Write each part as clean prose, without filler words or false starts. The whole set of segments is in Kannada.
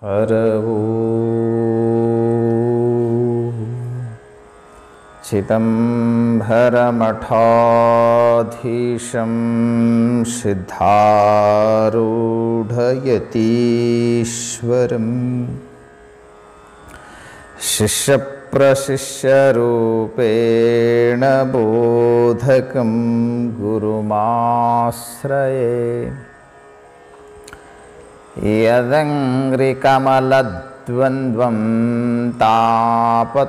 हरवो चिदंबरमठाधीशं सिद्धारूढयतीश्वरं शिष्यप्रशिष्यरूपेण बोधकं गुरुमाश्रये। यदङ्घ्रिकमलद्वन्द्वं तापत्रयनिवारकं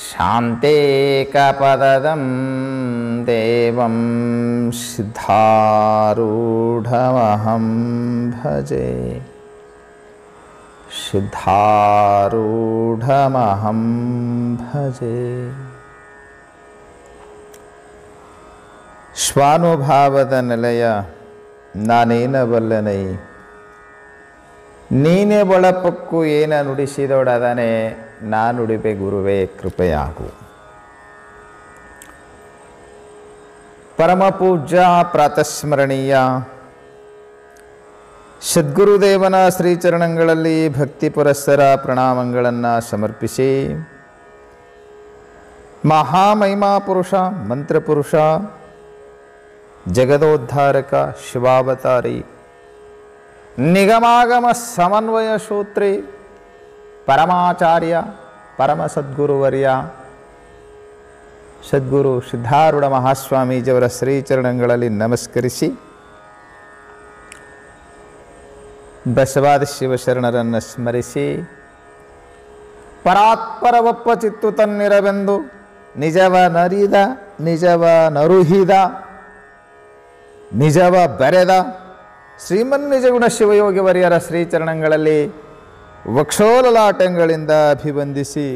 शान्तेकपदं देवं सिद्धारूढमहं भजे। सिद्धारूढमहं भजे। ಸ್ವಾನುಭಾವದ ನೆಲೆಯ ನಾನೇನ ಬಲ್ಲನೈ, ನೀನೇ ಬಳಪಕ್ಕು ಏನ ನುಡಿಸಿದೊಡದನೆ ನಾನುಡಿಪೆ ಗುರುವೇ ಕೃಪೆಯಾಗು. ಪರಮ ಪೂಜ್ಯ ಪ್ರಾತಸ್ಮರಣೀಯ ಸದ್ಗುರುದೇವನ ಶ್ರೀಚರಣಗಳಲ್ಲಿ ಭಕ್ತಿ ಪುರಸ್ಸರ ಪ್ರಣಾಮಗಳನ್ನು ಸಮರ್ಪಿಸಿ, ಮಹಾಮಹಿಮಾ ಪುರುಷ ಮಂತ್ರಪುರುಷ ಜಗದೋದ್ಧಾರಕ ಶಿವಾವತಾರಿ ನಿಗಮಾಗಮ ಸಮನ್ವಯ ಸೂತ್ರಿ ಪರಮಾಚಾರ್ಯ ಪರಮ ಸದ್ಗುರುವರ್ಯ ಸದ್ಗುರು ಸಿದ್ಧಾರೂಢ ಮಹಾಸ್ವಾಮೀಜಿಯವರ ಶ್ರೀಚರಣಗಳಲ್ಲಿ ನಮಸ್ಕರಿಸಿ, ಬಸವಾದಿ ಶಿವಶರಣರನ್ನು ಸ್ಮರಿಸಿ, ಪರಾತ್ಪರವಪ್ಪ ಚಿತ್ತು ತನ್ನಿರವೆಂದು ನಿಜವ ನರಿದ ನಿಜವ ನರುಹಿದ ನಿಜವ ಬೆರೆದ ಶ್ರೀಮನ್ನಿಜಗುಣ ಶಿವಯೋಗಿ ವರ್ಯರ ಶ್ರೀಚರಣಗಳಲ್ಲಿ ವಕ್ಷೋಲಲಾಟಗಳಿಂದ ಅಭಿವಂದಿಸಿ,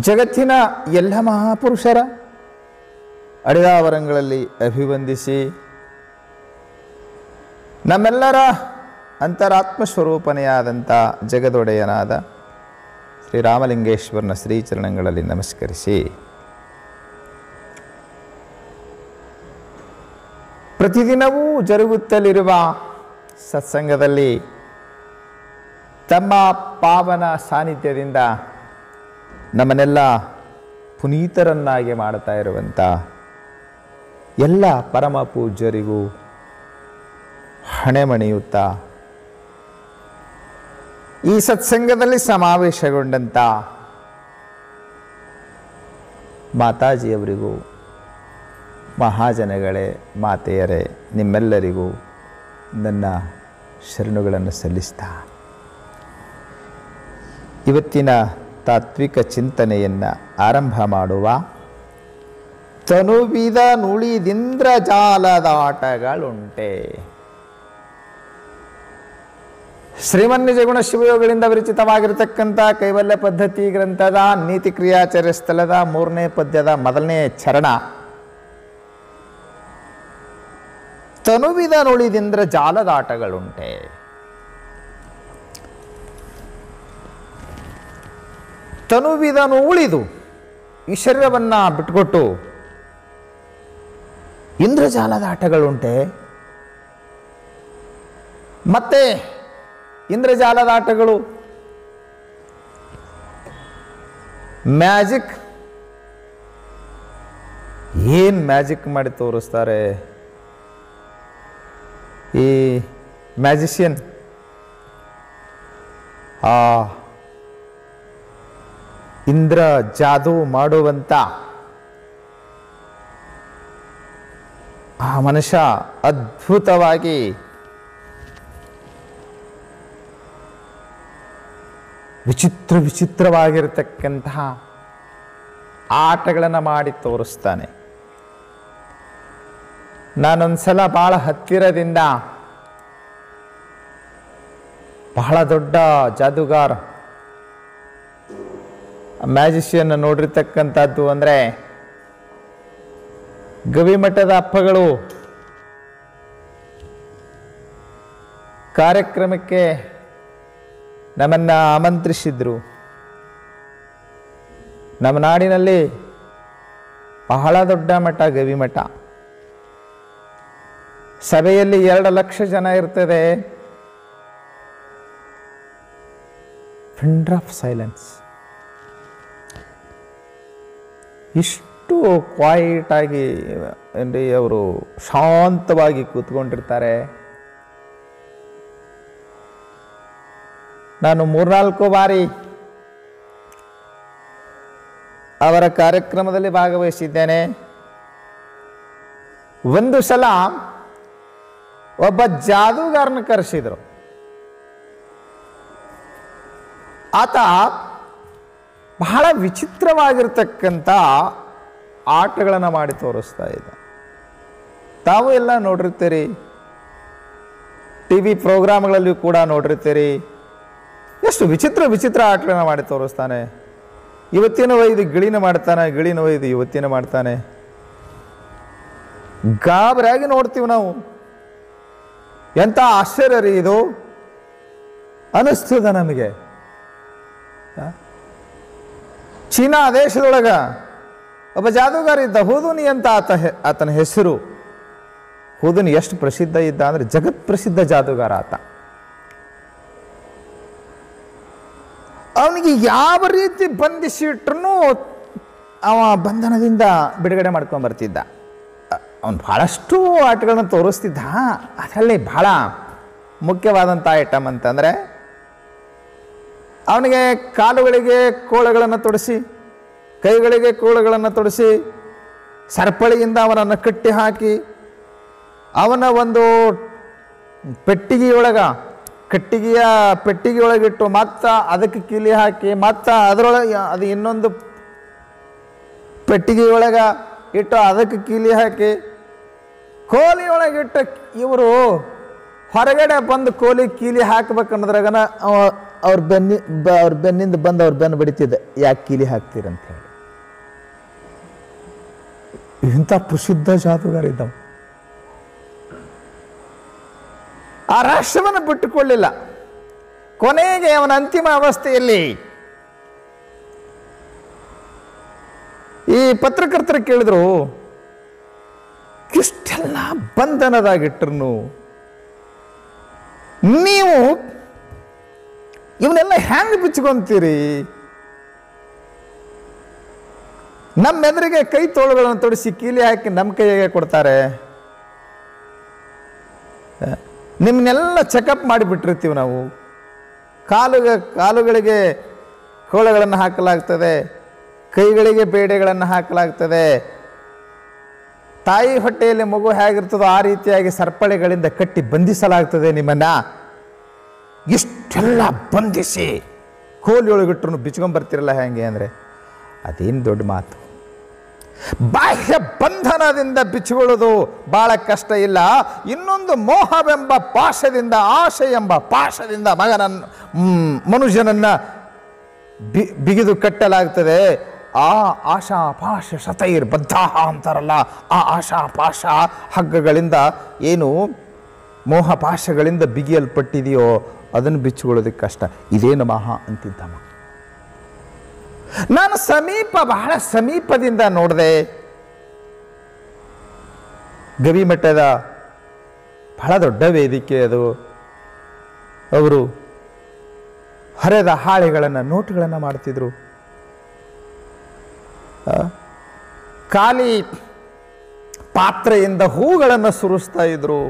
ಜಗತ್ತಿನ ಎಲ್ಲ ಮಹಾಪುರುಷರ ಅಡಿದಾವರಂಗಳಲ್ಲಿ ಅಭಿವಂದಿಸಿ, ನಮ್ಮೆಲ್ಲರ ಅಂತರಾತ್ಮ ಸ್ವರೂಪನೆಯಾದಂಥ ಜಗದೊಡೆಯನಾದ ಶ್ರೀರಾಮಲಿಂಗೇಶ್ವರನ ಶ್ರೀಚರಣಗಳಲ್ಲಿ ನಮಸ್ಕರಿಸಿ, ಪ್ರತಿದಿನವೂ ಜರುಗುತ್ತಲಿರುವ ಸತ್ಸಂಗದಲ್ಲಿ ತಮ್ಮ ಪಾವನ ಸಾನ್ನಿಧ್ಯದಿಂದ ನಮ್ಮನ್ನೆಲ್ಲ ಪುನೀತರನ್ನಾಗಿ ಮಾಡ್ತಾ ಇರುವಂಥ ಎಲ್ಲ ಪರಮ ಪೂಜ್ಯರಿಗೂ ಹಣೆಮಣಿಯುತ್ತಾ, ಈ ಸತ್ಸಂಗದಲ್ಲಿ ಸಮಾವೇಶಗೊಂಡಂಥ ಮಾತಾಜಿಯವರಿಗೂ, ಮಹಾಜನಗಳೇ, ಮಾತೆಯರೇ, ನಿಮ್ಮೆಲ್ಲರಿಗೂ ನನ್ನ ಶರಣುಗಳನ್ನು ಸಲ್ಲಿಸ್ತಾ, ಇವತ್ತಿನ ತಾತ್ವಿಕ ಚಿಂತನೆಯನ್ನು ಆರಂಭ ಮಾಡುವ. ತನುವಿದ ನುಳಿದಿಂದ್ರಜಾಲದಾಟಗಳುಂಟೆ. ಶ್ರೀಮನ್ನಿಜಗುಣ ಶಿವಯೋಗಗಳಿಂದ ವಿರಚಿತವಾಗಿರತಕ್ಕಂಥ ಕೈವಲ್ಯ ಪದ್ಧತಿ ಗ್ರಂಥದ ನೀತಿ ಕ್ರಿಯಾಚಾರ್ಯ ಸ್ಥಳದ 3ನೇ ಪದ್ಯದ 1ನೇ ಚರಣ. ತನುವಿದ ನುಳಿದಿಂದ್ರ ಜಾಲದಾಟಗಳುಂಟೆ. ತನುವಿದನು ಉಳಿದು ಈ ಶರೀರವನ್ನು ಬಿಟ್ಟುಕೊಟ್ಟು ಇಂದ್ರಜಾಲದ ಆಟಗಳುಂಟೆ. ಮತ್ತೆ ಇಂದ್ರಜಾಲದ ಆಟಗಳು ಮ್ಯಾಜಿಕ್, ಏನು ಮ್ಯಾಜಿಕ್ ಮಾಡಿ ತೋರಿಸ್ತಾರೆ ಈ ಮ್ಯಾಜಿಷಿಯನ್. ಇಂದ್ರ ಜಾದೂ ಮಾಡುವಂಥ ಆ ಮನುಷ್ಯ ಅದ್ಭುತವಾಗಿ ವಿಚಿತ್ರವಾಗಿರತಕ್ಕಂತಹ ಆಟಗಳನ್ನು ಮಾಡಿ ತೋರಿಸ್ತಾನೆ. ನಾನೊಂದ್ಸಲ ಭಾಳ ಹತ್ತಿರದಿಂದ ಬಹಳ ದೊಡ್ಡ ಜಾದೂಗಾರ ಮ್ಯಾಜಿಷಿಯನ್ ನೋಡಿರ್ತಕ್ಕಂಥದ್ದು ಅಂದರೆ ಗವಿಮಠದ ಅಪ್ಪಗಳು ಕಾರ್ಯಕ್ರಮಕ್ಕೆ ನಮ್ಮನ್ನು ಆಮಂತ್ರಿಸಿದ್ರು. ನಮ್ಮ ನಾಡಿನಲ್ಲಿ ಬಹಳ ದೊಡ್ಡ ಮಠ ಗವಿಮಠ. ಸಭೆಯಲ್ಲಿ 2 ಲಕ್ಷ ಜನ ಇರ್ತದೆ. Pin of silence. ಇಷ್ಟು ಕ್ವಾಯಿಟ್ ಆಗಿ ಏನ್ರಿ ಅವರು ಶಾಂತವಾಗಿ ಕೂತ್ಕೊಂಡಿರ್ತಾರೆ. ನಾನು 3-4 ಬಾರಿ ಅವರ ಕಾರ್ಯಕ್ರಮದಲ್ಲಿ ಭಾಗವಹಿಸಿದ್ದೇನೆ. ಒಂದು ಸಲ ಒಬ್ಬ ಜಾದೂಗಾರನ ಕರೆಸಿದರು. ಆತ ಬಹಳ ವಿಚಿತ್ರವಾಗಿರ್ತಕ್ಕಂಥ ಆಟಗಳನ್ನು ಮಾಡಿ ತೋರಿಸ್ತಾ ಇದ್ದ. ತಾವು ಎಲ್ಲ ನೋಡಿರ್ತೀರಿ, ಟಿ ವಿ ಪ್ರೋಗ್ರಾಮ್ಗಳಲ್ಲಿ ಕೂಡ ನೋಡಿರ್ತೀರಿ. ಎಷ್ಟು ವಿಚಿತ್ರ ವಿಚಿತ್ರ ಆಟಗಳನ್ನ ಮಾಡಿ ತೋರಿಸ್ತಾನೆ. ಇವತ್ತಿನ ಒಯ್ದು ಗಿಳಿನ ಮಾಡ್ತಾನೆ, ಗಿಳಿನ ಒಯ್ದು ಇವತ್ತಿನ ಮಾಡ್ತಾನೆ. ಗಾಬರಿಯಾಗಿ ನೋಡ್ತೀವಿ ನಾವು. ಎಂಥ ಆಶ್ಚರ್ಯ ರೀ ಇದು ಅನಿಸ್ತದ ನಮಗೆ. ಚೀನಾ ದೇಶದೊಳಗ ಒಬ್ಬ ಜಾದೂಗಾರ ಇದ್ದ, ಹೂದುನಿ ಅಂತ ಆತನ ಹೆಸರು. ಹೂದುನಿ ಎಷ್ಟು ಪ್ರಸಿದ್ಧ ಇದ್ದ ಅಂದರೆ ಜಗತ್ ಪ್ರಸಿದ್ಧ ಜಾದೂಗಾರ ಆತ. ಅವನಿಗೆ ಯಾವ ರೀತಿ ಬಂಧಿಸಿಟ್ರೂ ಅವ ಬಂಧನದಿಂದ ಬಿಡುಗಡೆ ಮಾಡ್ಕೊಂಡ್ಬರ್ತಿದ್ದ. ಅವನು ಬಹಳಷ್ಟು ಆಟಗಳನ್ನ ತೋರಿಸ್ತಿದ್ದ. ಅದರಲ್ಲಿ ಬಹಳ ಮುಖ್ಯವಾದಂಥ ಐಟಮ್ ಅಂತಂದರೆ, ಅವನಿಗೆ ಕಾಲುಗಳಿಗೆ ಕೋಳಗಳನ್ನು ತೊಡಿಸಿ, ಕೈಗಳಿಗೆ ಕೋಳಗಳನ್ನು ತೊಡಿಸಿ, ಸರಪಳಿಯಿಂದ ಅವನನ್ನು ಕಟ್ಟಿ ಹಾಕಿ, ಅವನ ಒಂದು ಪೆಟ್ಟಿಗೆಯೊಳಗಿಟ್ಟು ಮತ್ತು ಅದಕ್ಕೆ ಕೀಲಿ ಹಾಕಿ, ಮತ್ತು ಅದರೊಳಗೆ ಅದು ಇನ್ನೊಂದು ಪೆಟ್ಟಿಗೆಯೊಳಗೆ ಇಟ್ಟು ಅದಕ್ಕೆ ಕೀಲಿ ಹಾಕಿ, ಕೋಲಿಯೊಳಗಿಟ್ಟು ಇವರು ಹೊರಗಡೆ ಬಂದು ಕೋಲಿ ಕೀಲಿ ಹಾಕ್ಬೇಕನ್ನೋದ್ರಾಗನ ಅವ್ರ ಬೆನ್ನಿಂದ ಬಂದು ಅವ್ರ ಬೆನ್ನು ಬಡಿತಿದ್ದೆ, ಯಾಕೆ ಕೀಲಿ ಹಾಕ್ತೀರಂತ ಹೇಳಿ. ಇಂಥ ಪ್ರಸಿದ್ಧ ಜಾದೂಗಾರ ಇದ್ದವ. ಆ ರಾಷ್ಟ್ರವನ್ನು ಬಿಟ್ಟುಕೊಳ್ಳಿಲ್ಲ. ಕೊನೆಗೆ ಅವನ ಅಂತಿಮ ಅವಸ್ಥೆಯಲ್ಲಿ ಈ ಪತ್ರಕರ್ತರು ಕೇಳಿದ್ರು, ಇಷ್ಟೆಲ್ಲ ಬಂಧನದಾಗಿಟ್ರು ನೀವು ಇವನ್ನೆಲ್ಲ ಹೆಂಗೆ ಬಿಚ್ಕೊಂತೀರಿ? ನಮ್ಮೆದುರಿಗೆ ಕೈ ತೋಳುಗಳನ್ನು ತೊಡಿಸಿ ಕೀಲಿ ಹಾಕಿ ನಮ್ಮ ಕೈಗೆ ಕೊಡ್ತಾರೆ. ನಿಮ್ಮನ್ನೆಲ್ಲ ಚೆಕಪ್ ಮಾಡಿಬಿಟ್ಟಿರ್ತೀವಿ ನಾವು. ಕಾಲುಗಳಿಗೆ ಕೋಳಗಳನ್ನು ಹಾಕಲಾಗ್ತದೆ, ಕೈಗಳಿಗೆ ಬೇಡೆಗಳನ್ನು ಹಾಕಲಾಗ್ತದೆ. ತಾಯಿ ಹೊಟ್ಟೆಯಲ್ಲಿ ಮಗು ಹೇಗಿರ್ತದೋ ಆ ರೀತಿಯಾಗಿ ಸರಪಳಿಗಳಿಂದ ಕಟ್ಟಿ ಬಂಧಿಸಲಾಗ್ತದೆ. ನಿಮ್ಮನ್ನು ಇಷ್ಟೆಲ್ಲ ಬಂಧಿಸಿ ಕೋಲಿಯೊಳಗಿಟ್ರು ಬಿಚ್ಕೊಂಡ್ಬರ್ತಿರಲ್ಲ ಹೆಂಗೆ ಅಂದರೆ, ಅದೇನು ದೊಡ್ಡ ಮಾತು. ಬಾಹ್ಯ ಬಂಧನದಿಂದ ಬಿಚ್ಚಿಕೊಳ್ಳೋದು ಭಾಳ ಕಷ್ಟ ಇಲ್ಲ. ಇನ್ನೊಂದು ಮೋಹವೆಂಬ ಪಾಶದಿಂದ, ಆಶೆ ಎಂಬ ಪಾಶದಿಂದ ಮನುಷ್ಯನನ್ನು ಬಿಗಿದು ಕಟ್ಟಲಾಗ್ತದೆ. ಆ ಆಶಾ ಪಾಶ ಶತೈರ್ ಬದ್ಧಾಹ ಅಂತಾರಲ್ಲ, ಆ ಆಶಾ ಪಾಶ ಹಗ್ಗಗಳಿಂದ, ಏನು ಮೋಹ ಪಾಶಗಳಿಂದ ಬಿಗಿಯಲ್ಪಟ್ಟಿದೆಯೋ ಅದನ್ನು ಬಿಚ್ಚಿಕೊಳ್ಳೋದಕ್ಕೆ ಕಷ್ಟ. ಇದೇನು ಮಹಾ ಅಂತಿದ್ದಮ್ಮ. ನಾನು ಬಹಳ ಸಮೀಪದಿಂದ ನೋಡಿದೆ. ಗವಿಮಠದ ಬಹಳ ದೊಡ್ಡ ವೇದಿಕೆ ಅದು. ಅವರು ಹರಿದ ಹಾಳೆಗಳನ್ನು, ನೋಟುಗಳನ್ನು ಮಾಡ್ತಿದ್ರು. ಖಾಲಿ ಪಾತ್ರೆಯಿಂದ ಹೂಗಳನ್ನು ಸುರಿಸ್ತಾ ಇದ್ರು.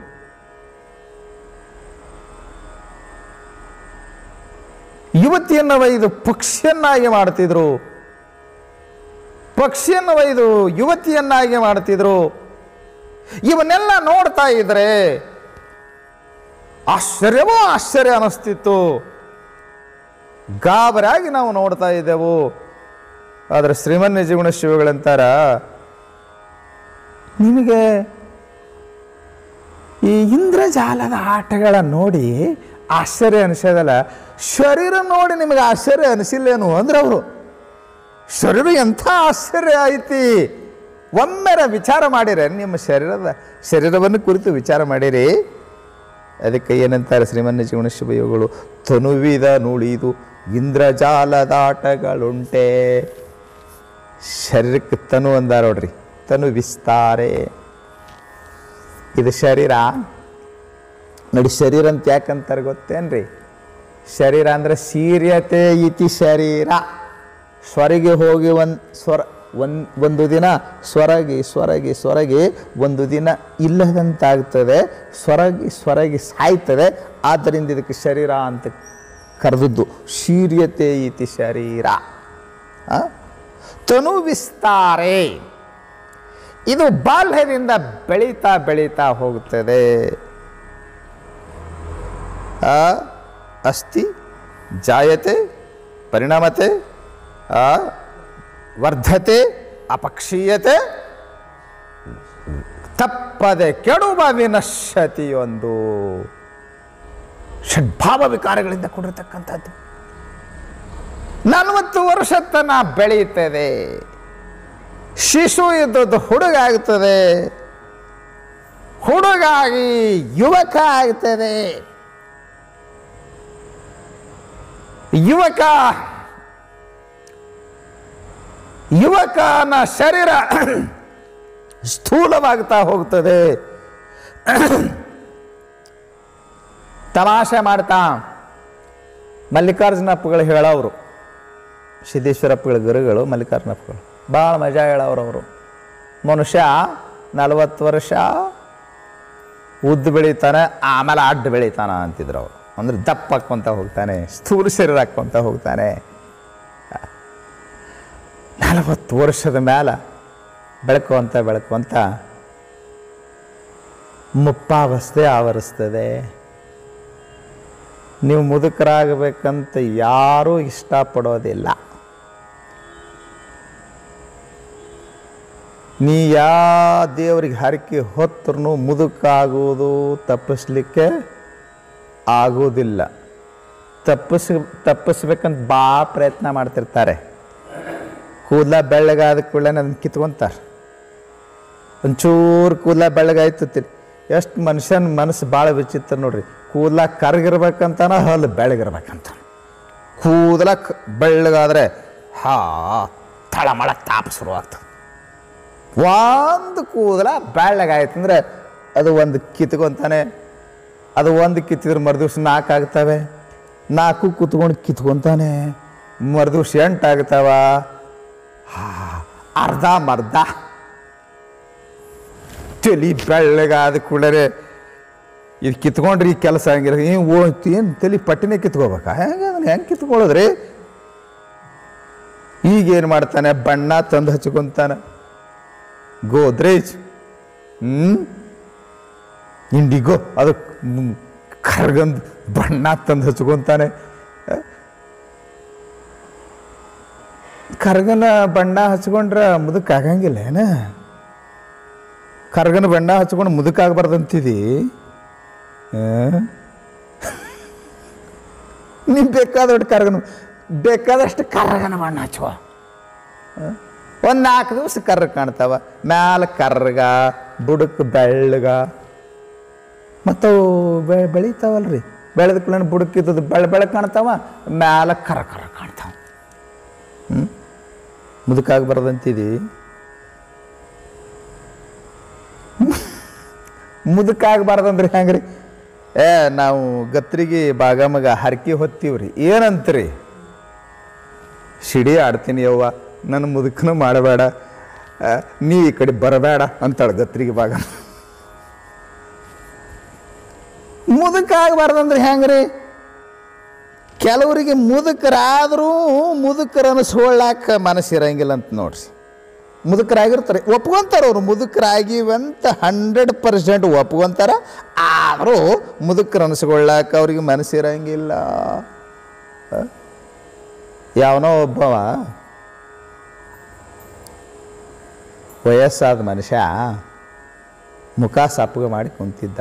ಯುವತಿಯನ್ನು ಒಯ್ದು ಪಕ್ಷಿಯನ್ನಾಗಿ ಮಾಡ್ತಿದ್ರು, ಪಕ್ಷಿಯನ್ನು ಒಯ್ದು ಯುವತಿಯನ್ನಾಗಿ ಮಾಡ್ತಿದ್ರು. ಇವನ್ನೆಲ್ಲ ನೋಡ್ತಾ ಇದ್ರೆ ಆಶ್ಚರ್ಯವೋ ಆಶ್ಚರ್ಯ ಅನ್ನಿಸ್ತಿತ್ತು. ಗಾಬರಿಯಾಗಿ ನಾವು ನೋಡ್ತಾ ಇದ್ದೆವು. ಆದರೆ ಶ್ರೀಮನ್ ನಿಜಗುಣ ಶಿವಗಳಂತಾರ, ನಿಮಗೆ ಈ ಇಂದ್ರಜಾಲದ ಆಟಗಳ ನೋಡಿ ಆಶ್ಚರ್ಯ ಅನಿಸೋದಲ್ಲ, ಶರೀರ ನೋಡಿ ನಿಮಗೆ ಆಶ್ಚರ್ಯ ಅನಿಸಿಲ್ಲೇನು ಅಂದ್ರೆ ಅವರು ಶರೀರ ಎಂಥ ಆಶ್ಚರ್ಯ ಐತಿ. ಒಮ್ಮೆರ ವಿಚಾರ ಮಾಡಿರಿ, ನಿಮ್ಮ ಶರೀರವನ್ನು ಕುರಿತು ವಿಚಾರ ಮಾಡಿರಿ. ಅದಕ್ಕೆ ಏನಂತಾರೆ ಶ್ರೀಮನ್ ನಿಜಗುಣ ಶಿವಯೋಗಳು, ತನುವಿದ ನುಳಿದು ಇಂದ್ರಜಾಲದ ಆಟಗಳುಂಟೆ. ಶರೀರಕ್ಕೆ ತನು ಅಂದಾರ ನೋಡ್ರಿ, ತನು ವಿಸ್ತಾರೆ. ಇದು ಶರೀರ ನೋಡಿ. ಶರೀರ ಅಂತ ಯಾಕಂತಾರೆ ಗೊತ್ತೇನ್ರಿ? ಶರೀರ ಅಂದರೆ ಶೀರ್ಯತೆ ಇತಿ ಶರೀರ. ಸ್ವರಿಗೆ ಹೋಗಿ ಒಂದು ದಿನ ಸ್ವರಗಿ ಒಂದು ದಿನ ಇಲ್ಲದಂತಾಗ್ತದೆ, ಸ್ವರಗಿ ಸಾಯ್ತದೆ. ಆದ್ದರಿಂದ ಇದಕ್ಕೆ ಶರೀರ ಅಂತ ಕರೆದದ್ದು. ಶೀರ್ಯತೆ ಇತಿ ಶರೀರ. ತನು ವಿಸ್ತಾರೆ, ಇದು ಬಾಲ್ಯದಿಂದ ಬೆಳೀತಾ ಬೆಳೀತಾ ಹೋಗುತ್ತದೆ. ಅಸ್ತಿ ಜಾಯತೆ ಪರಿಣಾಮತೆ ವರ್ಧತೆ ಅಪಕ್ಷೀಯತೆ ತಪ್ಪದೆ ಕೆಡುವ ವಿನಶ್ಯತಿಯೊಂದು. ಷಡ್ಭಾವ ವಿಕಾರಗಳಿಂದ ಕೂಡಿರತಕ್ಕಂಥದ್ದು. 40 ವರ್ಷ ತನಕ ಬೆಳೆಯುತ್ತದೆ. ಶಿಶು ಇದ್ದದ್ದು ಹುಡುಗ ಆಗ್ತದೆ, ಹುಡುಗಾಗಿ ಯುವಕ ಆಗ್ತದೆ, ಯುವಕನ ಶರೀರ ಸ್ಥೂಲವಾಗ್ತಾ ಹೋಗ್ತದೆ. ತಮಾಷೆ ಮಾಡ್ತಾ ಮಲ್ಲಿಕಾರ್ಜುನಪ್ಪಗಳು ಹೇಳೋರು, ಸಿದ್ದೇಶ್ವರಪ್ಪಗಳ ಗುರುಗಳು ಮಲ್ಲಿಕಾರ್ಜುನಪ್ಪಗಳು ಭಾಳ ಮಜಾ ಹೇಳೋರು. ಅವರು ಮನುಷ್ಯ 40 ವರ್ಷ ಉದ್ದು ಬೆಳೀತಾನೆ, ಆಮೇಲೆ ಅಡ್ಡ ಬೆಳೀತಾನ ಅಂತಿದ್ರು ಅವರು. ಅಂದರೆ ದಪ್ಪ ಹಾಕ್ಕೊಂತ ಹೋಗ್ತಾನೆ, ಸ್ಥೂಲ ಶರೀರ ಹಾಕ್ಕೊಂತ ಹೋಗ್ತಾನೆ. 40 ವರ್ಷದ ಮೇಲೆ ಬೆಳಕುವಂತ ಮುಪ್ಪಾವಸ್ಥೆ ಆವರಿಸ್ತದೆ. ನೀವು ಮುದುಕರಾಗಬೇಕಂತ ಯಾರೂ ಇಷ್ಟಪಡೋದಿಲ್ಲ. ನೀ ಯಾವ ದೇವರಿಗೆ ಹರಕೆ ಹೊತ್ತರೂ ಮುದುಕಾಗುವುದು ತಪ್ಪಿಸ್ಲಿಕ್ಕೆ ಆಗೋದಿಲ್ಲ. ತಪ್ಪಿಸ್ಬೇಕಂತ ಭಾಳ ಪ್ರಯತ್ನ ಮಾಡ್ತಿರ್ತಾರೆ. ಕೂದಲ ಬೆಳ್ಳಗಾದ ಕೂಡಲೇ ಅದನ್ನು ಕಿತ್ಕೊಂತಾರೆ. ಒಂಚೂರು ಕೂದಲ ಬೆಳ್ಳಗಾಯ್ತು. ಎಷ್ಟು ಮನುಷ್ಯನ ಮನಸ್ಸು ಭಾಳ ವಿಚಿತ್ರ ನೋಡ್ರಿ. ಕೂದಲ ಕರಗಿರ್ಬೇಕಂತಾನ, ಹಲ್ಲು ಬೆಳಗಿರ್ಬೇಕಂತ. ಕೂದಲ ಬೆಳ್ಳಗಾದ್ರೆ ತಳಮಳ ತಾಪ ಶುರುವಾಗ್ತದೆ. ಒಂದು ಕೂದಲ ಬೆಳ್ಳಗಾಯ್ತಂದ್ರೆ ಅದು ಒಂದು ಕಿತ್ಕೊಂತಾನೆ. ಅದು ಒಂದು ಕಿತ್ತಿದ್ರೆ ಮರುದಿವ್ಸ 4 ಆಗ್ತವೆ, 4 ಕೂತ್ಕೊಂಡು ಕಿತ್ಕೊಂತಾನೆ. ಮರುದಿವ್ಸ 8 ಆಗ್ತಾವ. ಅರ್ಧ ಮರ್ಧ ತಲೆ ಬೆಳ್ಳಗಾದ ಕೂಡಲೇ ಇದು ಕಿತ್ಕೊಂಡ್ರಿ ಈ ಕೆಲಸ ಹಂಗಿಲ್ಲ. ಏನು ತಲೆ ಪಟ್ಟಿನೇ ಕಿತ್ಕೋಬೇಕಾ? ಹೆಂಗೆ ಕಿತ್ಕೊಳ್ಳೋದ್ರಿ? ಈಗೇನು ಮಾಡ್ತಾನೆ? ಬಣ್ಣ ತಂದು ಹಚ್ಕೊಂತಾನೆ. ಗೋದ್ರೇಜ್, ಇಂಡಿಗೋ, ಅದು ಕರ್ಗಂದು ಬಣ್ಣ ತಂದು ಹಚ್ಕೊಂತಾನೆ. ಕರ್ಗನ ಬಣ್ಣ ಹಚ್ಕೊಂಡ್ರೆ ಮುದುಕಾಗಂಗಿಲ್ಲ ಏನ? ಕರ್ಗನ ಬಣ್ಣ ಹಚ್ಕೊಂಡು ಮುದುಕಾಗಬಾರ್ದಂತಿದಿ. ನೀವು ಬೇಕಾದಷ್ಟು ಕರ್ಗನ ಬಣ್ಣ ಹಚ್ಚುವ. ಒಂದು 4 ದಿವಸ ಕರ್ಗ ಕಾಣ್ತಾವ. ಮ್ಯಾಲ ಕರ್ಗ, ಬುಡಕ್ಕೆ ಬೆಳ್ಳಗ. ಮತ್ತು ಬೆಳೀತಾವಲ್ರಿ. ಬೆಳೆದ ಕೂಡ ಬುಡಕ್ಕಿದ್ದದು ಬೆಳಗ್ಗೆ ಕಾಣ್ತಾವ, ಮ್ಯಾಲ ಕರ ಕಾಣ್ತಾವ. ಮುದುಕಾಗಬಾರ್ದಂತಿದಿ. ಮುದುಕಾಗಬಾರ್ದಂದ್ರಿ ಹೆಂಗ್ರಿ? ನಾವು ಗತ್ರಿಗೆ ಬಾಗಮಗ ಹರಕೆ ಹೊತ್ತೀವ್ರಿ. ಏನಂತ್ರಿ? ಸಿಡಿ ಆಡ್ತೀನಿ ಯವ್ವ, ನನ್ನ ಮುದುಕನು ಮಾಡಬೇಡ, ನೀ ಈ ಕಡೆ ಬರಬೇಡ ಅಂತಾಳೆ ಗತ್ರಿಗೆ ಬಾಗ. ಮುದುಕಾಗಬಾರ್ದಂದ್ರೆ ಹೆಂಗ್ರಿ? ಕೆಲವರಿಗೆ ಮುದುಕರಾದರೂ ಮುದುಕರನ್ನು ಸೋಳ್ಳಾಕ ಮನಸ್ಸಿರಂಗಿಲ್ಲ ಅಂತ ನೋಡ್ರಿ. ಮುದುಕರಾಗಿರ್ತಾರೆ, ಒಪ್ಕೊಂತಾರೆ ಅವರು. ಮುದುಕರಾಗಿವಂತ 100% ಒಪ್ಕೊಂತಾರ. ಆದರೂ ಮುದುಕರು ಅನಿಸ್ಕೊಳ್ಳಾಕ ಅವ್ರಿಗೆ ಮನಸ್ಸಿರಂಗಿಲ್ಲ. ಯಾವನೋ ಒಬ್ಬವ ವಯಸ್ಸಾದ ಮನುಷ್ಯ ಮುಖ ಸಪ್ಪಗೆ ಮಾಡಿ ಕುಂತಿದ್ದ.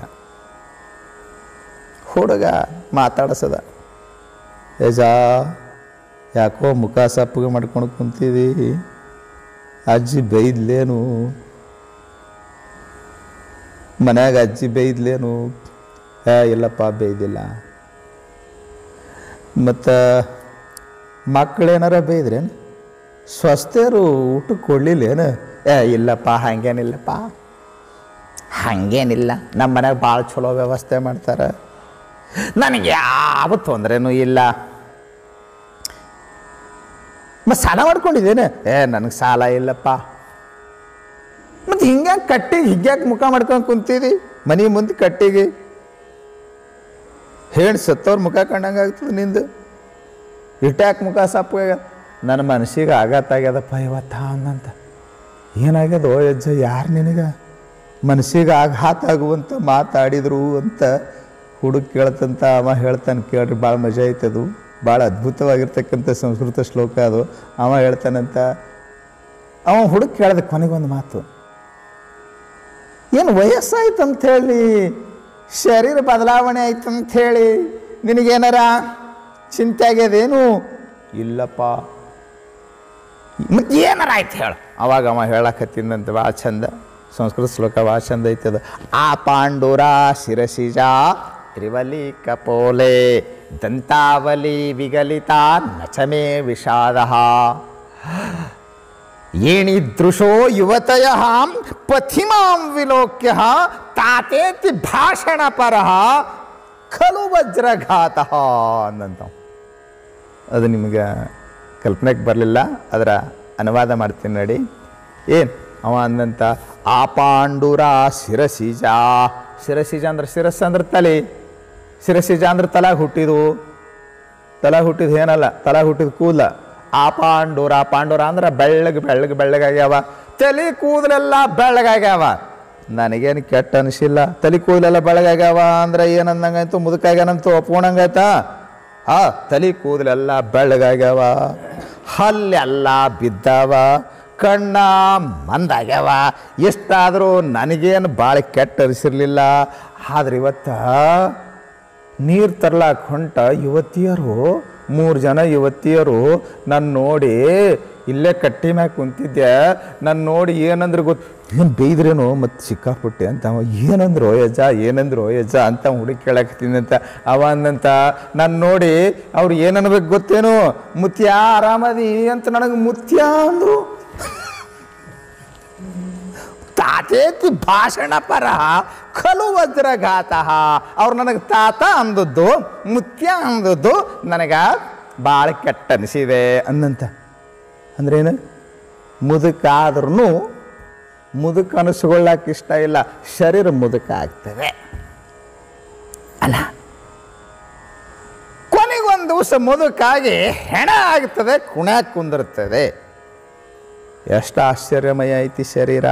ಹುಡುಗ ಮಾತಾಡಿಸದ, ಯಜಾ ಯಾಕೋ ಮುಖ ಸಪ್ಪಗೆ ಮಾಡ್ಕೊಂಡು ಕುಂತಿದಿ, ಅಜ್ಜಿ ಬೈದ್ಲೇನು, ಮನ್ಯಾಗ ಅಜ್ಜಿ ಬೈದ್ಲೇನು? ಇಲ್ಲಪ್ಪ ಬೈದಿಲ್ಲ. ಮತ್ತು ಮಕ್ಕಳೇನಾರ ಬೈದ್ರೇನು? ಸ್ವಸ್ಥರು ಊಟಕ್ಕೆ ಕೊಡಲಿಲ್ಲೇನು? ಇಲ್ಲಪ್ಪ, ಹಾಗೇನಿಲ್ಲಪ್ಪ. ಹಾಗೇನಿಲ್ಲ, ನಮ್ಮ ಮನೆಗೆ ಭಾಳ ಚಲೋ ವ್ಯವಸ್ಥೆ ಮಾಡ್ತಾರೆ, ನನಗೆ ಯಾವ ತೊಂದರೆನೂ ಇಲ್ಲ. ಮತ್ತು ಸಾಲ ಮಾಡ್ಕೊಂಡಿದ್ದೇನೆ? ನನಗೆ ಸಾಲ ಇಲ್ಲಪ್ಪ. ಮತ್ತು ಹಿಂಗ್ಯಾಕೆ ಕಟ್ಟಿಗೆ ಹಿಗ್ಯಾಕೆ ಮುಖ ಮಾಡ್ಕೊಂಡು ಕುಂತಿದ್ದಿ ಮನೆ ಮುಂದೆ ಕಟ್ಟಿಗೆ? ಹೇಳಿ ಸತ್ತವ್ರ ಮುಖ ಕಂಡಂಗೆ ಆಗ್ತದೆ ನಿಂದು. ಇಟ್ಯಾಕೆ ಮುಖ ಸಪ್ಪಗಾಗ್ಯದ? ನನ್ನ ಮನಸ್ಸಿಗೆ ಆಘಾತ ಆಗ್ಯದಪ್ಪ ಇವತ್ತು ಅಂದಂತ. ಏನಾಗ್ಯದ ಓ ಅಜ್ಜ, ಯಾರು ನಿನಗೆ ಮನಸ್ಸಿಗೆ ಆಘಾತ ಆಗುವಂತ ಮಾತಾಡಿದ್ರು ಅಂತ ಹುಡುಗ ಕೇಳ್ತಂತ ಅವ ಹೇಳ್ತಾನೆ. ಕೇಳ್ರಿ, ಭಾಳ ಮಜಾ ಐತದು, ಭಾಳ ಅದ್ಭುತವಾಗಿರ್ತಕ್ಕಂಥ ಸಂಸ್ಕೃತ ಶ್ಲೋಕ ಅದು. ಅವ ಹೇಳ್ತಾನಂತ, ಅವ ಹುಡುಗ ಕೇಳ್ದ ಕೊನೆಗೊಂದು ಮಾತು, ಏನು ವಯಸ್ಸಾಯ್ತಂಥೇಳಿ, ಶರೀರ ಬದಲಾವಣೆ ಆಯ್ತಂಥೇಳಿ ನಿನಗೇನಾರ ಚಿಂತೆ ಆಗ್ಯದೇನು? ಇಲ್ಲಪ್ಪ. ಮತ್ತೆ ಏನಾರ ಆಯ್ತು ಹೇಳು. ಅವಾಗ ಅವ ಹೇಳಕತ್ತಿಂದಂತೆ ಭಾಳ ಚಂದ, ಸಂಸ್ಕೃತ ಶ್ಲೋಕ ಭಾಳ ಚಂದ ಐತದ. ಆ ಪಾಂಡುರ ಶಿರಸಿಜ ತ್ರಿವಲಿ ಕಪೋಲೆ ದಂತಾವಲಿ ವಿಗಲಿತ ನಚಮೇ ವಿಷಾದ ಏಣಿದೃಶೋ ಯುವತಯ ಪಥಿಮಾಂ ವಿಲೋಕ್ಯ ತಾತೇತಿ ಭಾಷಣ ಪರಃ ಖಲು ವಜ್ರಘಾತ ಅಂದಂತ. ಅದು ನಿಮಗೆ ಕಲ್ಪನೆಗೆ ಬರಲಿಲ್ಲ, ಅದರ ಅನುವಾದ ಮಾಡ್ತೀನಿ ನೋಡಿ. ಏನು ಅವ ಅಂದಂತ, ಆ ಪಾಂಡುರ ಶಿರಸಿಜ. ಶಿರಸಿಜ ಅಂದ್ರೆ ಶಿರಸ್ಸು ಅಂದ್ರೆ ತಲೆ, ಶಿರಸಿಜ ಅಂದ್ರೆ ತಲಾಗ ಹುಟ್ಟಿದು. ತಲಾಗ ಹುಟ್ಟಿದ್ದು ಏನಲ್ಲ, ತಲಾಗ ಹುಟ್ಟಿದ ಕೂದಲ. ಆ ಪಾಂಡುರ, ಪಾಂಡುರ ಅಂದ್ರೆ ಬೆಳ್ಳಗಾಗ್ಯಾವ, ತಲೆ ಕೂದಲೆಲ್ಲ ಬೆಳ್ಳಗಾಗ್ಯಾವ. ನನಗೇನು ಕೆಟ್ಟ ಅನಿಸಿಲ್ಲ. ತಲೆ ಕೂದಲೆಲ್ಲ ಬೆಳ್ಳಗಾಗ್ಯಾವ ಅಂದ್ರೆ ಏನಂದಂಗಾಯ್ತು, ಮುದುಕಾಗ್ಯಾನಂತೂ ಒಪ್ಕೊಂಡಂಗಾಯ್ತಾ? ತಲೆ ಕೂದಲೆಲ್ಲ ಬೆಳ್ಳಗಾಗ್ಯಾವ, ಹಲ್ಲೆಲ್ಲ ಬಿದ್ದಾವ, ಕಣ್ಣ ಮಂದಾಗ್ಯಾವ. ಎಷ್ಟಾದರೂ ನನಗೇನು ಭಾಳ ಕೆಟ್ಟ ಅನಿಸಿರ್ಲಿಲ್ಲ. ಆದ್ರೆ ಇವತ್ತ ನೀರು ತರ್ಲಾಕ ಹೊಂಟ ಯುವತಿಯರು, 3 ಜನ ಯುವತಿಯರು ನನ್ನ ನೋಡಿ, ಇಲ್ಲೇ ಕಟ್ಟಿ ಮ್ಯಾಗ ಕುಂತಿದ್ದೆ, ನನ್ನ ನೋಡಿ ಏನಂದ್ರೆ ಗೊತ್ತು, ಏನು ಬೈದ್ರೇನೋ ಮತ್ತು ಸಿಕ್ಕಾಪಟ್ಟೆ ಅಂತ. ಅವ ಏನಂದ್ರು ಯಜ್ಜ ಅಂತ ಹುಡುಗಿ ಕೇಳಕತ್ತೀನಂತ. ಅವ ಅಂದಂತ, ನನ್ನ ನೋಡಿ ಅವ್ರು ಏನನ್ಬೇಕು ಗೊತ್ತೇನು, ಮುತ್ಯ ಆರಾಮದಿ ಅಂತ ನನಗೆ ಮುತ್ಯ ಅಂದರು. ತಾತೇತಿ ಭಾಷಣ ಪರ ಖಲು ವಜ್ರಘಾತ. ಅವ್ರು ನನಗೆ ತಾತ ಅಂದದ್ದು, ಮುತ್ಯ ಅಂದದ್ದು ನನಗೆ ಭಾಳ ಕೆಟ್ಟ ಅನಿಸಿದೆ ಅಂದಂತ. ಅಂದ್ರೇನು, ಮುದುಕಾದ್ರೂ ಮುದುಕ ಅನಿಸ್ಕೊಳ್ಳಕ್ಕೆ ಇಷ್ಟ ಇಲ್ಲ, ಶರೀರ ಮುದುಕ ಆಗ್ತದೆ ಅಲ್ಲ. ಕೊನೆಗೊಂದು ದಿವಸ ಮುದುಕಾಗಿ ಹೆಣ ಆಗ್ತದೆ, ಕುಣ್ಯಾಕ್ ಕುಂದಿರ್ತದೆ. ಎಷ್ಟು ಆಶ್ಚರ್ಯಮಯ ಐತಿ ಶರೀರ.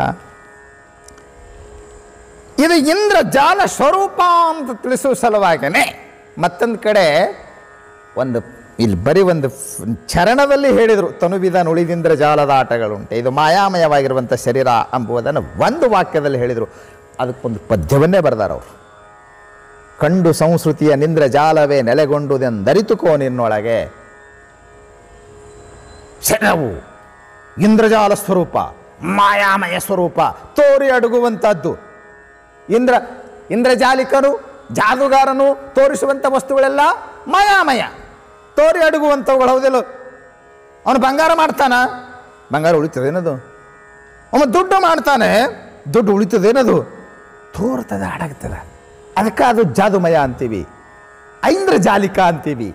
ಇದು ಇಂದ್ರಜಾಲ ಸ್ವರೂಪ ಅಂತ ತಿಳಿಸುವ ಸಲುವಾಗೇ ಮತ್ತೊಂದು ಕಡೆ ಇಲ್ಲಿ ಬರೀ ಒಂದು ಚರಣದಲ್ಲಿ ಹೇಳಿದರು, ತನುವಿದ ನುಳಿದಿಂದ್ರ ಜಾಲದ ಆಟಗಳುಂಟೆ, ಇದು ಮಾಯಾಮಯವಾಗಿರುವಂಥ ಶರೀರ ಎಂಬುದನ್ನು ಒಂದು ವಾಕ್ಯದಲ್ಲಿ ಹೇಳಿದರು. ಅದಕ್ಕೊಂದು ಪದ್ಯವನ್ನೇ ಬರೆದಾರವರು. ಕಂಡು ಸಂಸ್ಕೃತಿಯ ನಿಂದ್ರ ಜಾಲವೇ ನೆಲೆಗೊಂಡುದೆಂದರಿತುಕೋ ನಿನ್ನೊಳಗೆ. ಶರೀರವು ಇಂದ್ರಜಾಲ ಸ್ವರೂಪ, ಮಾಯಾಮಯ ಸ್ವರೂಪ, ತೋರಿ ಅಡಗುವಂಥದ್ದು. ಇಂದ್ರಜಾಲಿಕನು, ಜಾದುಗಾರನು ತೋರಿಸುವಂಥ ವಸ್ತುಗಳೆಲ್ಲ ಮಾಯಾಮಯ, ತೋರಿ ಅಡಗುವಂಥವುಗಳು. ಹೌದಿಲ್ಲ? ಅವನು ಬಂಗಾರ ಮಾಡ್ತಾನ, ಬಂಗಾರ ಉಳಿತದೇನದು? ಅವನು ದುಡ್ಡು ಮಾಡ್ತಾನೆ, ದುಡ್ಡು ಉಳಿತದೇನದು? ತೋರ್ತದೆ, ಅಡಗ್ತದೆ. ಅದಕ್ಕೆ ಅದು ಜಾದುಮಯ ಅಂತೀವಿ, ಐಂದ್ರಜಾಲಿಕ ಅಂತೀವಿ.